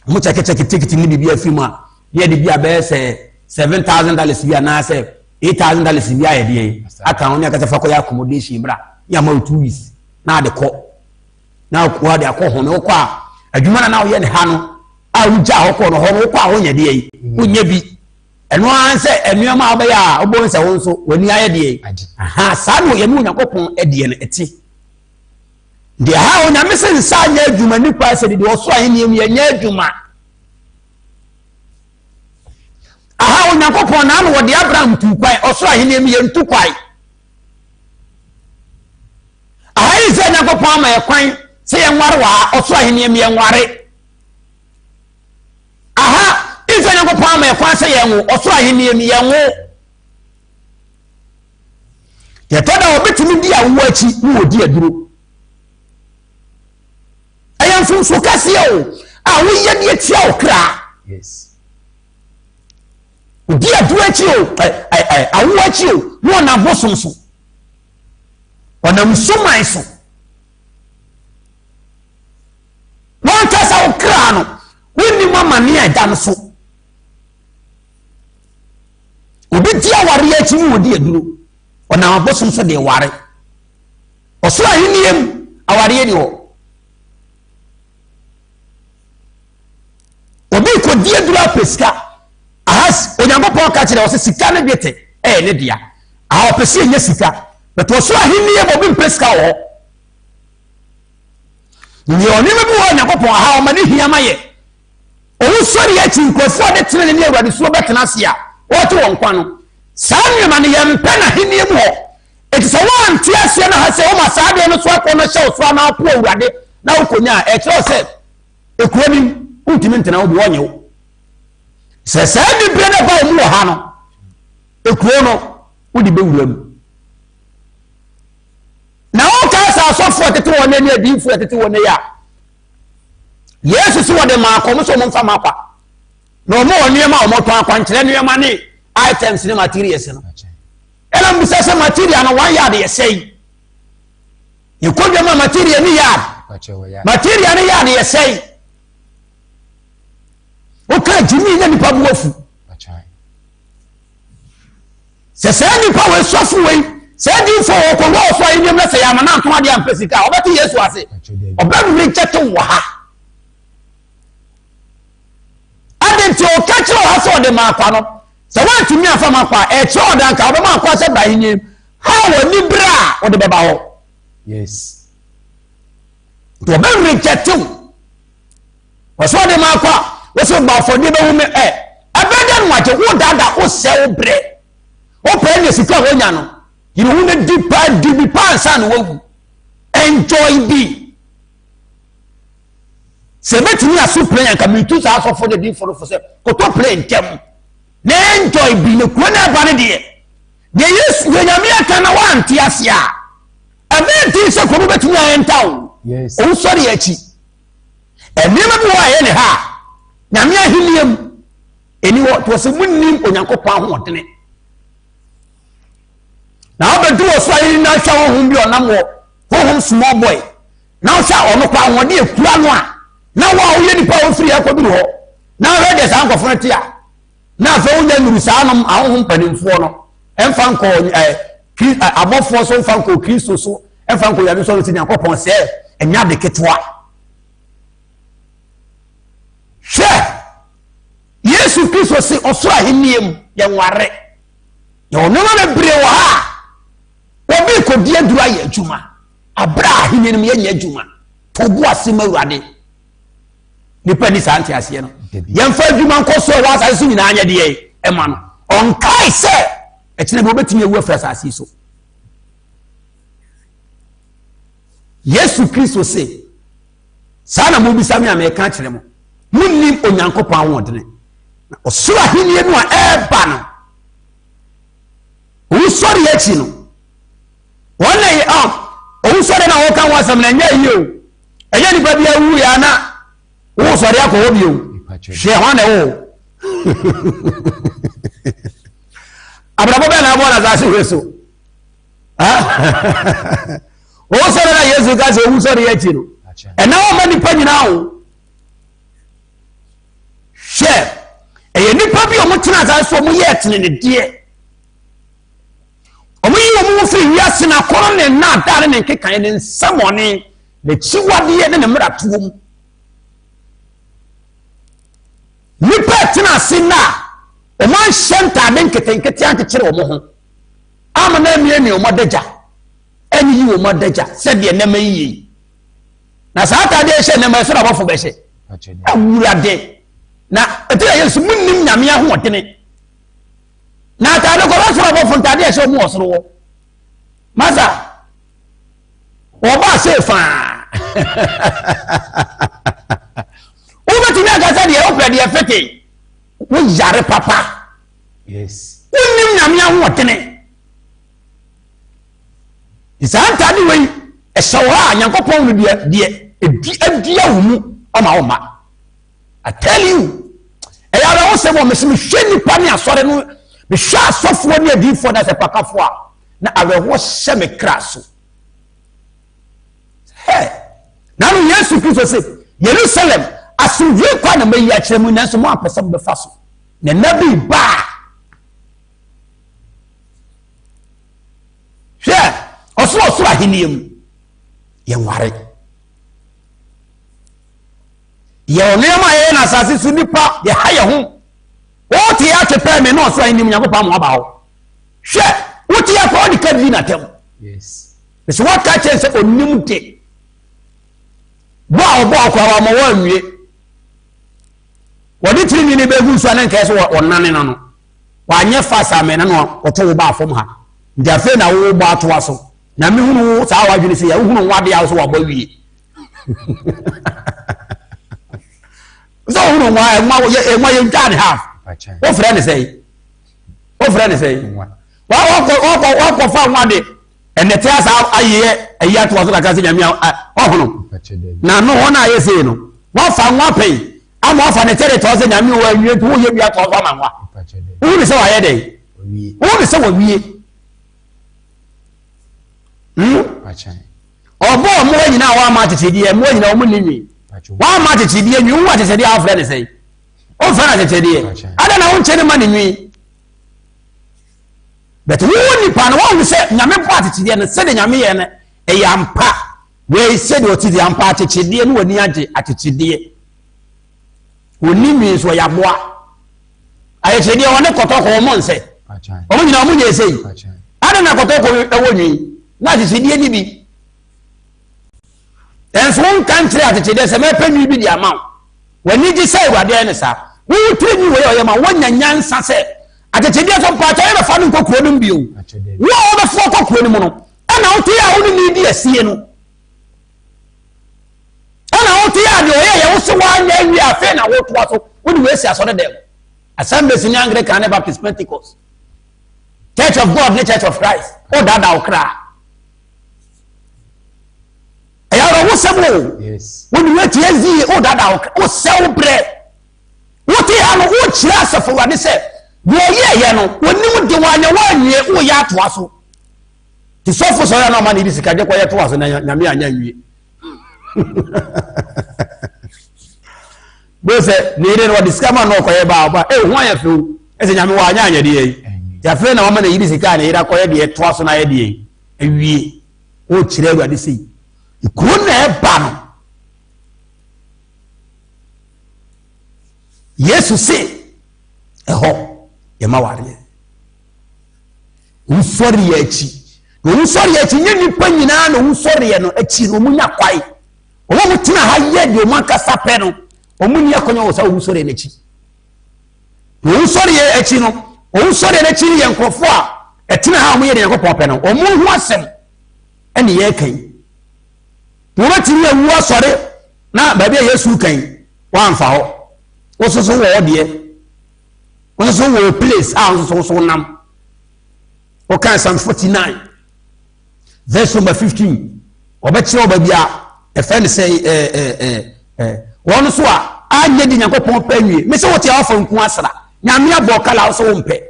A: mo check ticket ni bibi afim a yɛ de bia bɛ sɛ $7,000 bia na sɛ $8,000 bia yɛ deɛ aka on akata fa kɔ yɛ accommodation bra ya ma 2 weeks na de kɔ na ko de akɔ ho no kɔ a adwuma na wo yɛ ne ha no a wugya hɔ no hɔ no kɔ a wo nya de yi wonya bi ɛno an sɛ ɛnuama a ɔbɛyɛ a ɔbɔ nsa wo nso wani ayɛ de aha saa no yɛ mu Nyankopɔn ɛdeɛ no ɛti de ha o nyame sɛ nsa nya adwuma nipa sɛ de ɔso ahene mu yɛ nya adwuma aha o Nyankopɔn na no wɔde Abraham tu kwai ɔso ahene mu yɛ ntu kwai aha yi sɛ Nyankopɔn ama yɛ kwan sɛ yɛ nware wa ɔso ahene mu yɛ nware aha ife Nyankopɔn ama yɛ kwan sɛ yɛ nwo ɔso ahene mu yɛ nwo yɛ tɔda obetumi di awo akyi wo di aduro ɛyɛ mfomso kɛseɛ o a woyɛ de atia wo kra
B: yes
A: odi aduro akyi o awo akyi o no na bosom so ɔnam soman so wɔn kasa wo kra no wonni mama ne ɛda no so obi di aware akyi wo di aduro ɔnam bosom so de ware ɔso aheniem aware ni hɔ obi ko die dura pesika ahas Onyankopɔn ka kyerɛ wo sɛ sika ne dwete ne dia a opese nya sika but wo so ahenni e bobi mpeska wo ni oni me bu wo Nyankopon ha o ma ne hia maye o sori ya chi nkofo de tene ne Awurade so betena se a wo to won kwa no saa nyema ne yempe na ahenni mu ho eti so wo anti ase na ha se o ma saa de no so akọ no hye so na apo Awurade na wo konya e kire se ekuobi untimi ntena wo bi wonye wo se saa ni bre na ba mu ha no ekuo no wo di bewuram na o ka sa asofo tete won ne adinfo tete won ne ya Yesu si wode ma akomo so mo mfa mapa na o mo won niam a o mo to akwankyere niam ne items ne materials no ela mbisa se material no wan yard yesei ye kodwa ma material ni yard material ni yard yesei o ka jimi ne nipa buofu se se nipa we sofu we se di fo ko wo so ayi ne se ya ma na nto ade ampesika obeti Yesu ase obaru me cheto wo ha adenti o kacho ha so de ma kwa no se wa tumi afa ma kwa e che odan ka oba ma kwa se ba hinye ha wo ni bra o de beba ho
B: yes
A: to obaru me cheto wo so de ma kwa wo so ba fo de be wo me abeda no ache wo dada wo se wo bre o pe ne sika wo nya no you know the deep pan wo enjoy be se betumi aso play and come to sa so for the deep for say ko to play ntem na enjoy be ne ko na ba ne de yes we nyame aka na wan ti ase a abeti se ko betumi entaw
B: yes
A: o sorry achi enema bi wa ye ne ha nyame ahiliem eni wo to se munnim Onyankopɔn ahoɔdene na obedu oso ayi na hwa honhom bi onam wo honhom small boy na hwa ono kwa wode ekura no a na wa wo ye nipa wo firi akoduru ho na rede sa nkofo no tia na fa wo nya nuru sa anom ahonhom panimfo no emfa nko abofo so emfa nko Kristo so emfa nko yabe so no ti Nyankopɔn se enya de ketwa she Yesu Kristo se oso aheniem ye nware ye ono na bre wo ha obi ko die dura ye adwuma abra ahenim ye nya adwuma tobo asem Awurade nipa ni santi ase no yemfa adwuma nkoso wa asase nyina anya de ema no onkai se ekine bo betimi ewu afra asase so Yesu Kristo se sana mo bisa mi ameka kire mo munnim Onyankopɔn awodene osura ahenie no a eba no wo sori echi no wona ye o sori na wo kan wasam na nya yi o eya ni ba bia wu ya na wo sori akọ obi o she ho na wo abrabo be na bo na za se weso o sori na Yesu ga se wo sori echi no e na wo ma ni pa nyina o she e ni pa bi o mo tena za so mo ye tene ne de omuyi omu fi wiase na koro ne na dare ne nkekan ne nsamone ne chiwade ne mratuom nipa tena sinna o man shenta de nketenkete ankekere o mo ho amana miemi o modaja eni yi o modaja se de na mayi na saata de hye ne ma so na bofo be hye awurade na etira Yesu munnim nyame ahoɔdene na ta de ko ba so na bofo ntade hye o mu osoro wo masa o ba se fa o beti na ga sa de o pɛ de fete wo yare papa
B: yes
A: munnim nyame ahoɔdene isanta ni wei eshawa Nyankopɔn no de edia wo mu ama wo ma I tell you eyara wo se mo mesimi hwe nipa ne asore no me hwa asofo ne adifo na se pakafo a na aweho hye me kraso hey na no Yesu Kristo se Jerusalem asuvie kwa na mayi a kire mu nanso mo apesam be faso na nabi ba hwe osoro aheniem ye nware ye onema ye na asase su nipa ye haye ho o te ya kepe me no so aheniem Nyankopɔn mo aba ho hwe wo wote ya ko di kadi na tem
B: yes
A: so what ka chen se onim de bo ko wa mo wa nwie wodi tiri ni be gu so anan ka so wonane no wa anye fasa me na no oto wo ba afom ha ndi afi na wo ba to aso na me hunu sa wa dwene se ya hunu wade ya so wa ba wie so hunu wa ye ntan half o friend say wa ko fa wade enete asa aye ayi to aso ka se nyame ohunu na no wona aye se no wa fa nwa pay ama wa fa ne tere to se nyame wa wie to wo ye bia to ma nwa wo se wa ye dey wo se wa wie obo mo nyina wa ma tetedie mo nyina mo ninwi wa ma tetedie nwi wa tetedie a friend say o fa na tetedie ada na won chene ma ninwi but wo ni pa na wo se nyame pa tetedie no se de nyame ye ne e yampa we se de oti de yampa tetedie no wani age atetedie woni mi so ya boa aye tetedie woni kotoko mo nse o mo nyina mo nye sei ada na kotoko e woni na tetedie ni bi enso won country atetedie se me panu bi di ama wani gi sai wade ne sa wo tuni we o ma wonya nyansa se atetedie so pa cha e fa no kokuro no bio wo o be fo kokuro no mu no ana wo tia wo ni di asie no ana wo tia de o ye wo so wa nya wi afa na wo to aso wo ni we si aso de dem Assemblies in Anglican and Baptist Pentecost Church of God ne Church of Christ o dada o kra wo sebo yes when we tie zi o dada o sell bread what ya no o kira asafo wade se wo ye no wonim de wanya wanwie o ya to aso ti sofo so ya no ma ne bi sika je ko ye to aso na nyame anya nwie bo se ne ire no discover no ko ye ba ho ya fe e se nyame wa anya de yi ya fe na ma na yi sika na ira ko ye de to aso na ye de ewie o kira wade se ikuna eba no Yesu se eho ye maware usori ya chi no usori ya chi nyini pa nyina no usori ya no achi no munya kwai omo mutina ha ye de omo akasa pe no omuni akonya wo sa usori na chi no usori ya achi no usori na chi ye nkrofo a etina ha omo ye de yakopon pe no omo hu asem ene ye kan wurati ya wu asore na ba bia Yesu kan wa mfa ho wososo wo de wososo wo place a wososo nam o kan Psalm 49 verse number 15 obekire oba bia e fa ne say won so a anye di Yakopon panwie me se wote afa nku asra nyame abo kala wo so wo mpe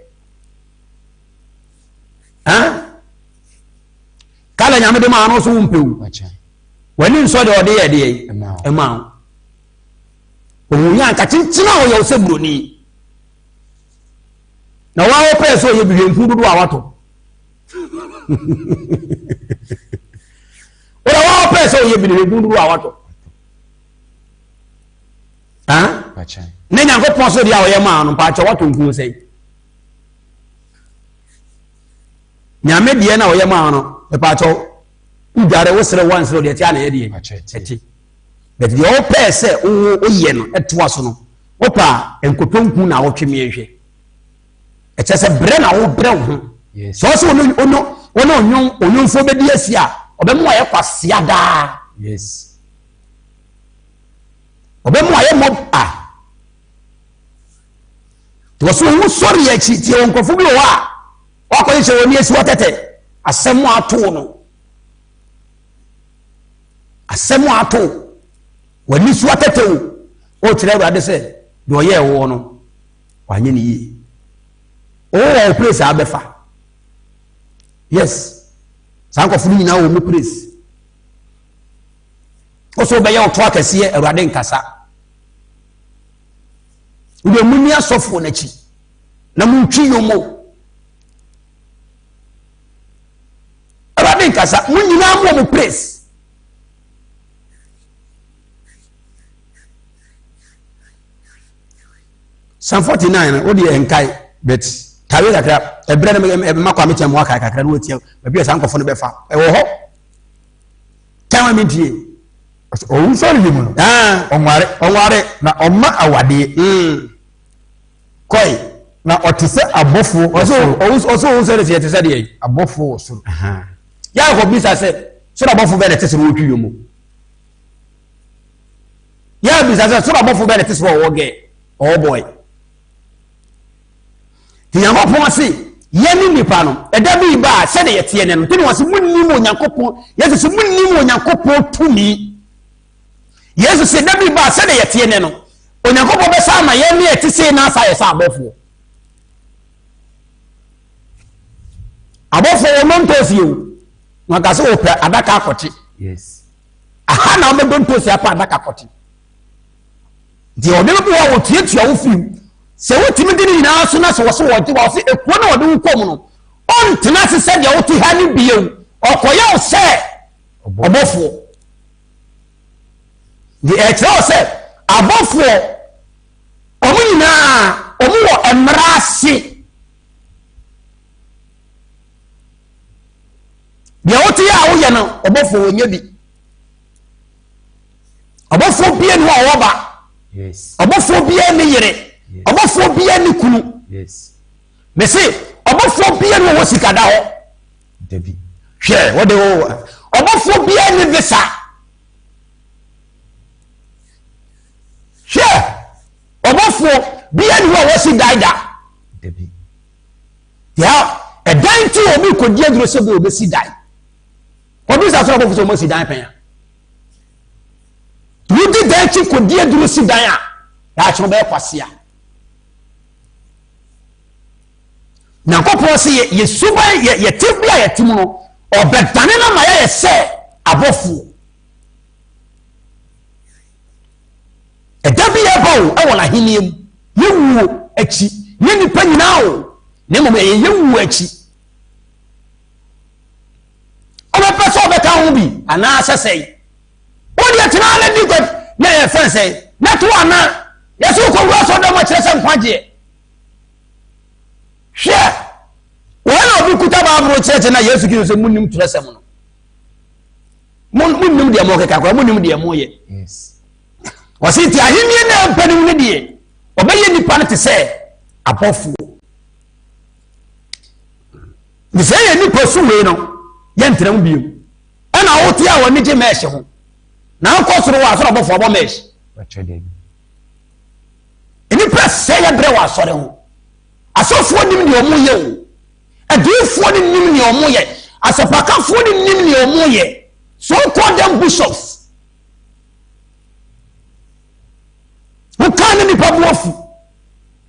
A: kala nyame de ma no so wo mpe wu wani nso de ode ye de ema ohunya nka tintina o ye osebroni na wa o pe so ye bihwenku dudu a wato ora wa o pe so ye bihwenku dudu a wato pacha ne Nyankopon so de a o ye ma no pacha wato nku sei nyame de na o ye ma no pacha udare wo sere wan sere de tia na ye de eti but the all pair say o ye no eto aso no opa enkotonku na wo tweme ehwe eche se bre na wo bre wo so so ono onyon be di asia obemu aye kwasea da yes obemu aye mob to so wo sori ya chi tie onkofu bi wa akoye che woni esi watete asemu ato no asemu ato wani su atete o kire Awurade se de oye wo no wanye ni yi o place abefa yes sanko funu nyina wo mu place o so be ye o to akese Awurade nkasa ude munni asofo na chi na muntwi yomo Awurade nkasa munyina mu place Psalm 49 odi enkai bet tawe kakra ebre na makwa me temo aka kakra no tie bia san nkofo no befa ewo ho tawe mentie
B: o sorry mu no onware na oma awade
A: koi
B: na otise abofo
A: oso se de tese de
B: abofo osoro
A: ya ko bisa se so da abofo be de tese wo twiyo mu ya bisa se so da abofo be de tese wo ge oh boy ti Nyankopon se yeni nipa no eda bi ba se de yete ne no ti no se munni mo Nyankopon Yesu se munni mo Nyankopon tumi Yesu se da bi ba se de yete ne no Onyankopon be sa ma yeni eti se na sa yesa abofo wo montosi o waka se opra adaka akoti
B: yes
A: aha na me dontosi apa adaka akoti di odelo bo wo tietia wo fim se wotimi de ni na so na se wo se wo se ekuo na wode wo kom no ontena se se de wo ti ha ni biye okoye o se obofo di etro se abofo omu na omu wo emrase de wo ti ya wo ye no obofo onye bi obofo bie no wo ba
B: yes
A: obofo bie ni yire obofo bie ni kunu
B: yes
A: me say obofo bie no wo sikada ho
B: debi
A: hwe wo de wo obofo bie ni visa hwe obofo bie ni wo si daida
B: debi
A: ya edan ti obi kodi aduro se bi obi si dai obi sa so obofo so mo si dan pen wudi dan ti kodi aduro si dan a ya cho be kwase a na kopɔ se ye suba ye tibia ye timu no obedane na ma ye se abofo edabi ye bawo e wona hiniem ye wuo achi ye nipa nyina o ne mo ye wuo achi ona pese obeka ho bi ana asesei odi atina ala di god na ye fense na to ana ye so ko wura so do ma kire se nkwaje hwe wala obi kuta ba abro church na Yesu Kristo munnim turesem no munnim de mo keka kwa munnim de mo ye
B: yes
A: wasiti ahimie na mpanim ne de obaye nipa ne te se abofo ni se ye nipa suwe no ye ntram biom ana wo ti a woni je mesh ho na akosoro wa so abofo abo mesh
B: actually
A: ni press se ye bre wa sore ho asofo nim ne omo ye o adifo ni nim ne omo ye asapakafo ni nim ne omo ye so called them bishops who can ni pabuofu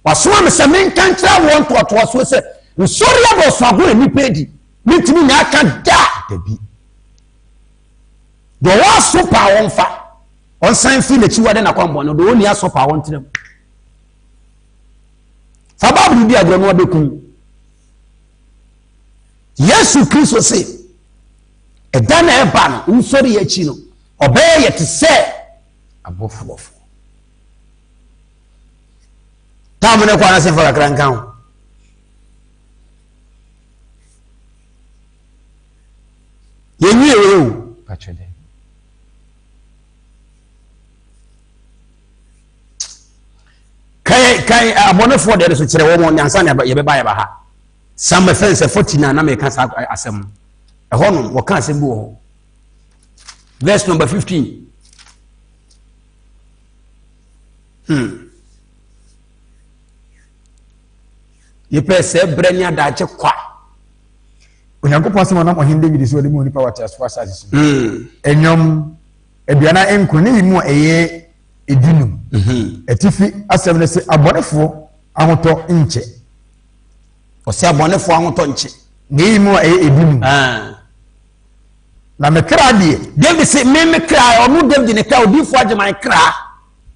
A: waso am se men kan tra won to so se nsori abo so ago ni pedi mitimi na aka da
B: debi
A: do wa so pa won fa on san fi na chiwade na kwambo no do woni aso pa won tinem sababu bi agro no abekun Yesu Kristo se eda na eba no nsori ya chi no obey ye te se
B: abofo
A: tamu ne kwa na se fa kakran kan ye nyi ewe o
B: actually
A: kai abonefo de so kire wo mo nyansa na ye be ba ye ba ha some fence 49 na me kan sa asem e ho no wo kan asem bu ho verse number 15 ye pese brenya da che kwa
B: Onyankopon asema na ohin David so de mu nipa wate aso asase enyom aduana enkoni yimu eye edinu etifi asem ne se abonefo ahoto nche
A: o se abonefo ahoto nche
B: ne yimu eye edinu na mekra die
A: David se me kra onu David ne kra odifo ageman kra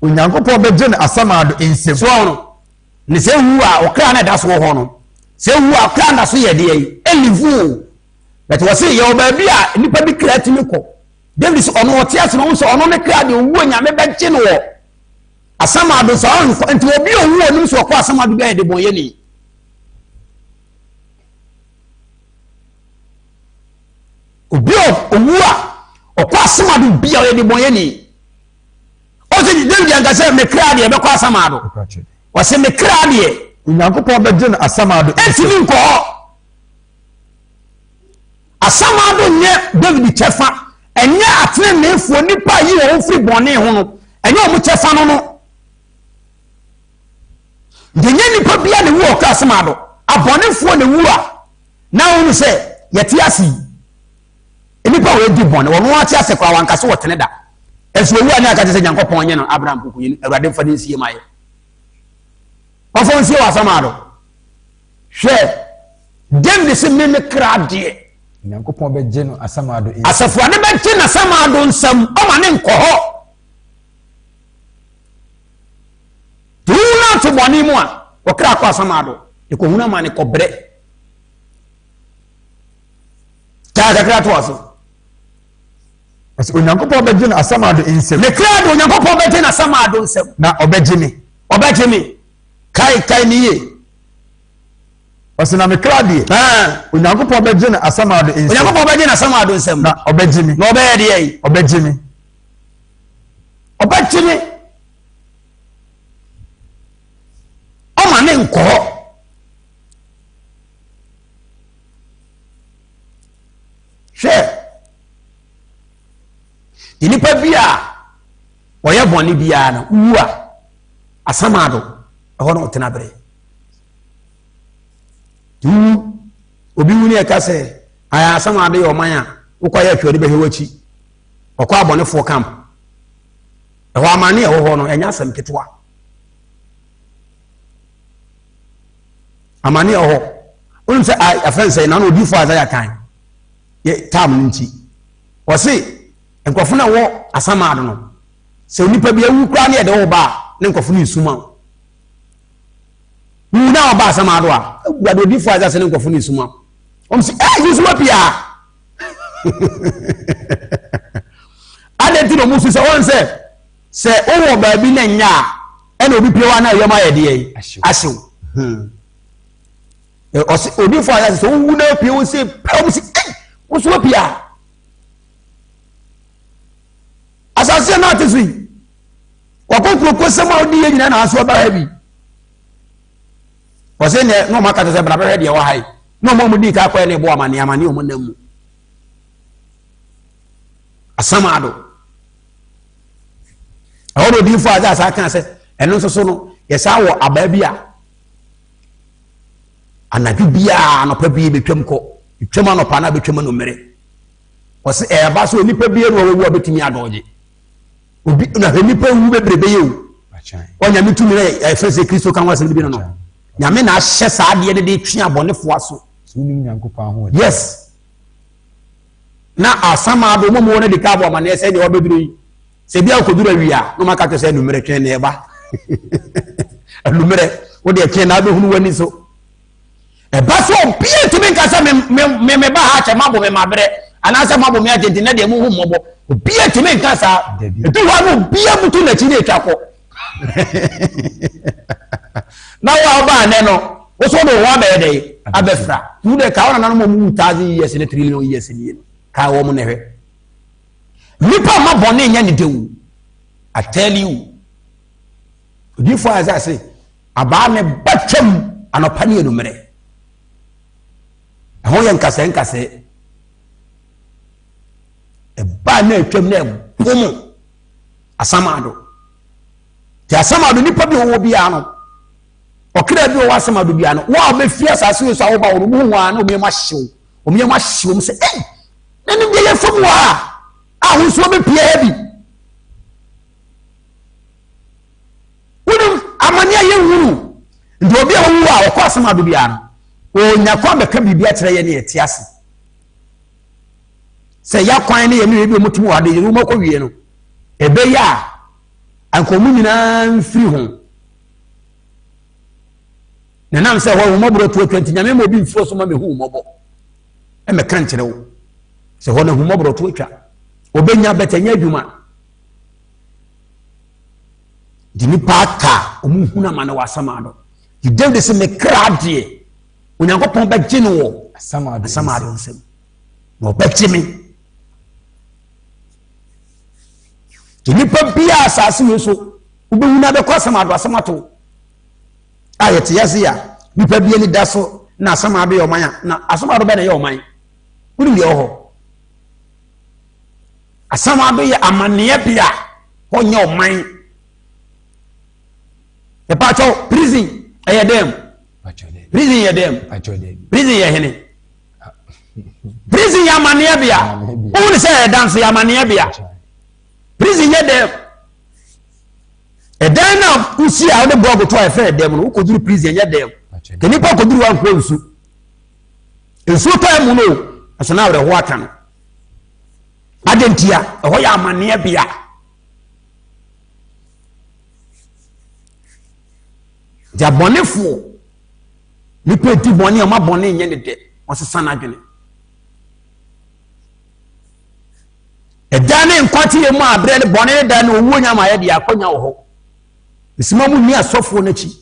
B: Onyankopon beje ne asamado ensem
A: so no ne se wu a o kra na da so ho no se wu a kra na so ye de yi elivu but was say yo ba bi a nipa bi kra timi ko David se ono o tia se no so ono ne kra de wu nyame beje no wo asamado so on nti obi owu onum so ko asamado bi a de bonye ni obi owu a okwa asamado bia o ye de boye ni o se David anka se me kra de be kwa asamado o se me kra de
B: Onyankopɔn bɛgye no asamado
A: etimi nko asamado nye David chefa enye atene nefo nipa yi wo firi bɔne ho no enye o mu chefa no denye nipa bia ne wo ka asamado abɔnefo ne wu a na wo se yete asi nipa wo di bɔne wo no ati ase kwa wankase wo tene da esu wu ani aka se Nyankopɔn nye no Abraham kukuyi Awurade mfa ne sie maye ofo nsie wa asamado hwe David se me kra de
B: Onyankopɔn bɛgye no asamado
A: asafo ade bɛgye na asamado nsam o ma ne nkɔhɔ tuuna to bɔne mu a okra kwa asamado e ko huna ma ne kɔbrɛ ta kakra to aso
B: as Onyankopɔn bɛgye no asamado nsam
A: me kra de Onyankopɔn bɛgye na asamado nsam
B: na ɔbɛgye me
A: kai ni ye
B: ɔsena me kra de Onyankopɔn bɛgye no asamado nsam
A: Onyankopɔn bɛgye na asamado nsam
B: na ɔbɛgye me
A: na ɔbɛyɛ de yi
B: ɔbɛgye me
A: ɔma ne nkɔ hwɛ nipa bi a ɔyɛ bɔne biara na wu a asamado ɛhɔ no ɔtena bere obi wu ne ɛka sɛ aya asamado yɛ ɔman a wokɔ yɛ atwade bɛhwɛ wachi ɔkɔ abɔnefoɔ camp ɛhɔ amane ɛhɔ hɔ no ɛnyɛ asɛm ketewa amane ɛhɔ wonim sɛ afɛn sɛ na odifo Isaiah kan yɛ tam no nti ɔse nkɔfo na wɔ asamado no sɛ onipa bi awu kura ne yɛde wo ba ne nkɔfo no nsuma wu na ɔba asamado a awurade odifo Isaiah sɛ ne nkɔfo no nsuma ɔm sɛ nsuma pia ade ti no musu sɛ wɔn sɛ ɔwɔ baabi na nya a ɛna obi pie wa na yɛm ayɛ de yi ahyew ɔse odifo Isaiah sɛ wu na pie wo sɛ pɛm sɛ nsuma pia asase na ate so yi wakokroko sɛm a odi yɛ nyina na aso ba ha bi ɔse ne no maka sɛ bra bɛhwɛ de wɔ ha yi no mo di ka kɔ ne bo amane o mo nam mu asamado aworo di fo aza asa kan sɛ ɛno nso so no yɛsa wɔ aba bi a anadwo bia anɔpa bi betwam kɔ betwam anɔpa na betwam no mmere ɔse ɛba so nipa bi no wɔwu abetumi adɔgye obi na nipa wu bebrebe ye o onyame tumi na efese Kristo kan wasem bi no nyame na ahyɛ saa de de twe abɔnefo aso yes na asamado mo mo na de ka bo ma na sɛ de obeduru yi sɛ bia koduru awia no maka to sɛ numere twen na eba numere wo de twen na behunu wani so eba so bia tumi nka sɛ me ba ha kyɛ mabo me mabre anasa mabo me agenti na de mo hu mɔbɔ bia tumi nka sa etu wa no bia mutu na chi na etwa kɔ na wa ba ne no wo so do wa ba de abefra tu de ka wana no mo 1000 years ne trillion years ni ka wo mo ne hwe nipa ma bone nya ne dewu I tell you before as I say aba me batwam anopa ne enumere ho ye nkase e ba na atwam na bom asamado ti asamado nipa bi wo bia no okra bi wo asamado bia no wa be fi asase so wo ba wo mu wa na o me ma hyew mo se na ni ye fom wa ho so be pia bi wonu amane aye wuru ndi obi a wo a okwa asamado bia no o nya kwa be ka bibia kire ye ne eti ase se ya kwan ne ye ne bi omutumu wa de ye mo ko wie no ebe ya ankomu nyina mfiri ho na nam se ho mo bro 20 nyame mo bi mfiro so ma me hu mo bo e me kan kire wo se ho na hu mo bro to atwa obenya betanya adwuma dini paka omuhuna ma na wasamado you David se me krade onyankopon ba gye no wo asamado nsem no ba gye me nipa bia asase we so ubewu na be kwasam ado asam ato ayete yase ya nipa bia ni da so na asam ado ye oman na asam ado be na ye oman wuri ye ho asam ado ye amane bia ho nye oman e pa cho prison e dem prison ye dem prison ye hene prison ya amane bia woni say dance ya amane bia prison ye dem dan na usi a de blog to afa dem no ko duru prison ye dem ke nipa ko duru wan ko nsu ta mu no asana wre ho aka no adentia ho ya amane bia ja bonefo nipa ti boni o ma boni nye ne de o se sana adwene edane nkwati ye mu abre ne boni ne da na owu nya ma ye de akonya wo ho isima mu ni asofo na chi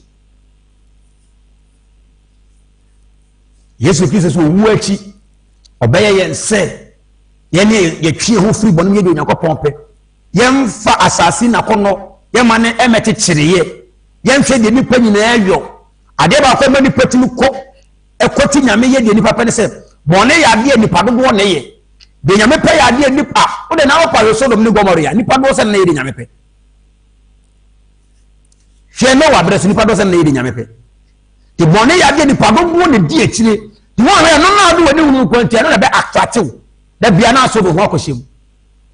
A: Yesu Kristo so owu achi obeye ye nse ye ne ye twie ho firi boni ye de Onyankopɔn pe ye mfa asasi na kono ye ma ne emete kyereye ye nhwe de nipa nyina ayo ade ba ko ma nipa timi ko ekoti nyame ye de nipa pe ne se boni ya de nipa dodo ne ye de nyame pe ya de nipa o de na wo pa Sodom ni Gomora nipa do se na ye de nyame pe hwe no wa brese nipa do se na ye de nyame pe de boni ya de nipa dodo ne di akire de wo hwe no na do wani hunu kwantia no be attractive da bia na so do ho akohyem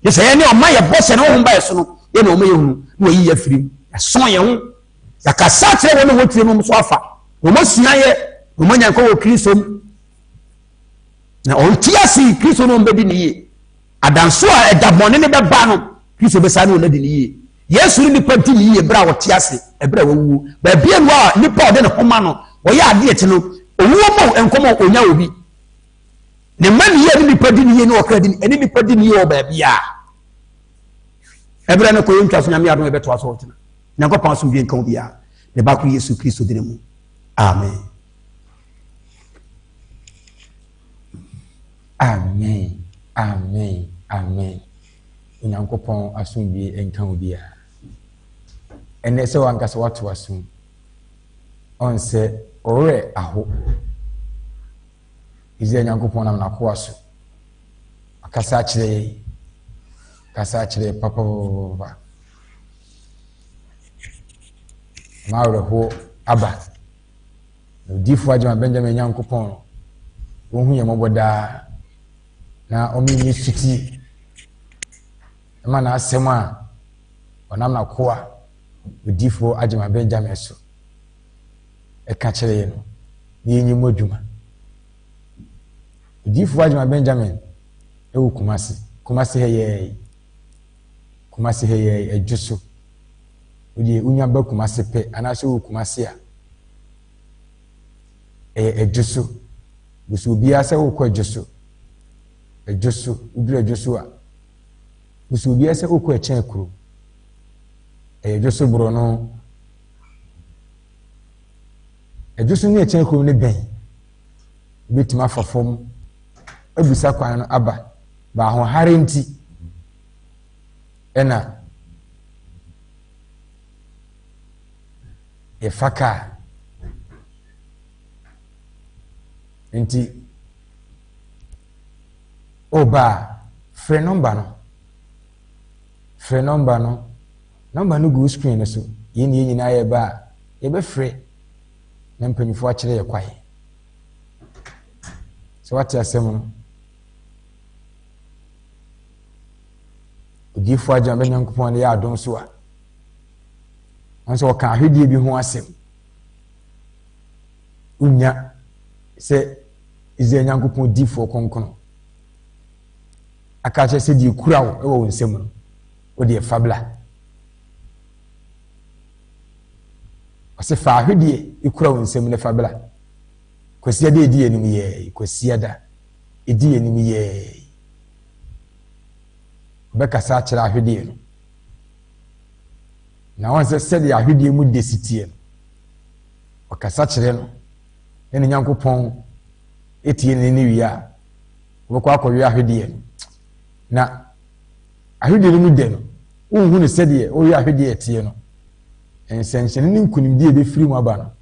A: ye se ye ne o ma ye bose ne ho ba ye so no ye na o ma ye hunu no yi ya firim ya so ye ho ya kasa kire woni wotire no so afa o mo sua ye o mo nyanko wo Kristo na on tiasi Kristo no mbedi ni ye adanso a edabone ne beba no Kristo be sa ne onadi ni ye Yesu ni panti ni ye bra wo tiasi e bra wo ba bia no a nipa ode ne homa no wo ya ade eti no owuo mo enkomo onya obi ne mani ye ni padi ni ye no okra di eni ni padi ni ye o ba bia e bra ne ko yentwa so nyame adon e beto aso otina Nyankopɔn so bi nkan bia ne ba ko Yesu Kristo dine mu amen
B: amen amen amen Nyankopɔn asom bi nkan bia ene se wankasa watu asom on se ore aho ize Nyankopɔn nam na ko aso akasa kire papa maure ho aba odifu Adwuma Benjamin Nyankopɔn wo hu ye moboda na omini suti ma na asɛm a onam na koa odifu Adwuma Benjamin so e ka kire ye no ye nyi modwuma odifu Adwuma Benjamin e wo kumase heye ejuso odi unya ba kumase pe anaso wo kumase a ejuso busu bia se wo kwa ejuso udura ejuso a busu bia se wo kwa echen kuro ejuso bro no ejuso ni echen kuro ne ben bitima fafom abusa kwan no aba ba ho harenti ena efaka enti oba free number no go screen so yini nyina ye ba ye be free na mpanyifo a kire ye kwae so what you asem no odifu Adwuma Nyankopɔn ne ya adon so a onso ka ahwedie bi ho asem unya se ize Nyankopɔn difo konkono aka che se di kura wo e wo nsem no o de fabla o se fa ahwedie ikura wo nsem ne fabla kwasi da edi enim ye kwasi da edi enim ye beka sa kira ahwedie no na wanse se de ahwedie mu desitie no o kasa kire no ene Nyankopɔn etie ne ni wia wo kwa akɔwe ahwedie no na ahwedie mu de no wohu ne sɛdeɛ woyɛ ahwedeɛ ɛteɛ no nsɛnkyɛnne ne nkonimdie bɛfiri mu aba no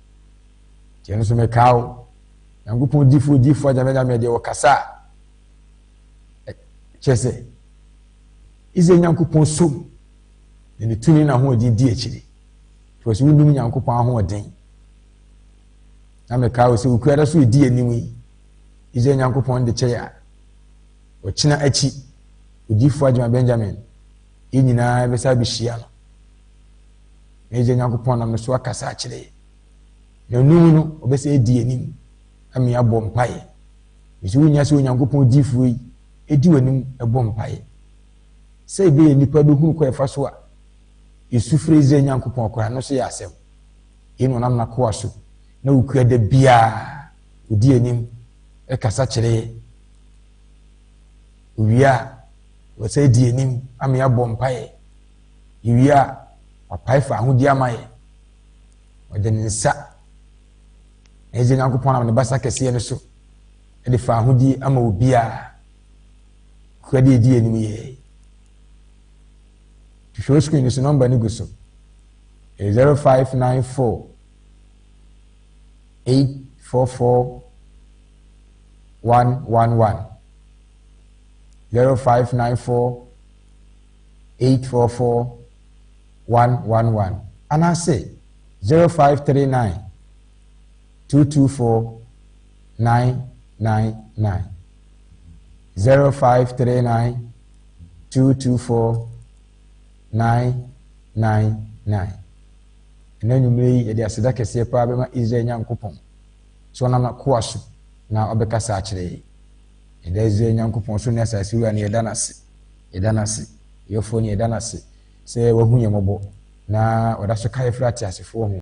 B: tiɛ no so mekaa wo Nyankopɔn difoɔ agyamegyame deɛ wɔkasa a kyɛ sɛ Israel Nyankopɔn som na ne tumi na ahoɔden di akyiri to sɛ wonim Nyankopɔn ahoɔden na mekaa wo sɛ wokuada so ɛdi anim yi Israel Nyankopɔn de kyɛ a wɔkyena akyi odifoɔ agyama Benjamin nyinaa bɛsa bɛhyia no na Israel Nyankopɔn nam no so akasa akyerɛ na onum no ɔbɛsɛ ɛdi anim ami abɔ mpaeɛ nso wonya sɛ Onyankopɔn difoɔ yi ɛdi w'anim ɛbɔ mpaeɛ sɛ ɛbɛyɛ nnipa bɛhunu kɔ ɛfa so a ɛsufrɛ Israel Nyankopɔn koraa no so yɛ asɛm ɛno nam nakoa so na wokua da biaa ɔdi anim ɛkasa kyerɛ owie a wɔsɛ di anim ami abɔ mpaeɛ owie a wapae fa ahodie ama yɛ ɔde ne nsa na Israel Nyankopɔn nam ne basa kɛseɛ no so ɛde fa ahodie ama obiaa kura de ɛdi anim yɛ hwehwɛ screen no so number no gu so 0594 844 111 0594 844 111 anaasɛ 0539 224 999 0539 224 999 ɛna nnwumire yi yɛde aseda kɛseɛ paa bɛma Israel Nyankopɔn so ɔnam nakoa so na ɔbɛkasa akyerɛ yɛda Israel Nyankopɔn so ne asase wura ne yɛda n'ase yɛfoɔ ne yɛda n'ase sɛ wahu yɛ mmɔbɔ na ɔda so ka yɛfiri ateasefoɔ ho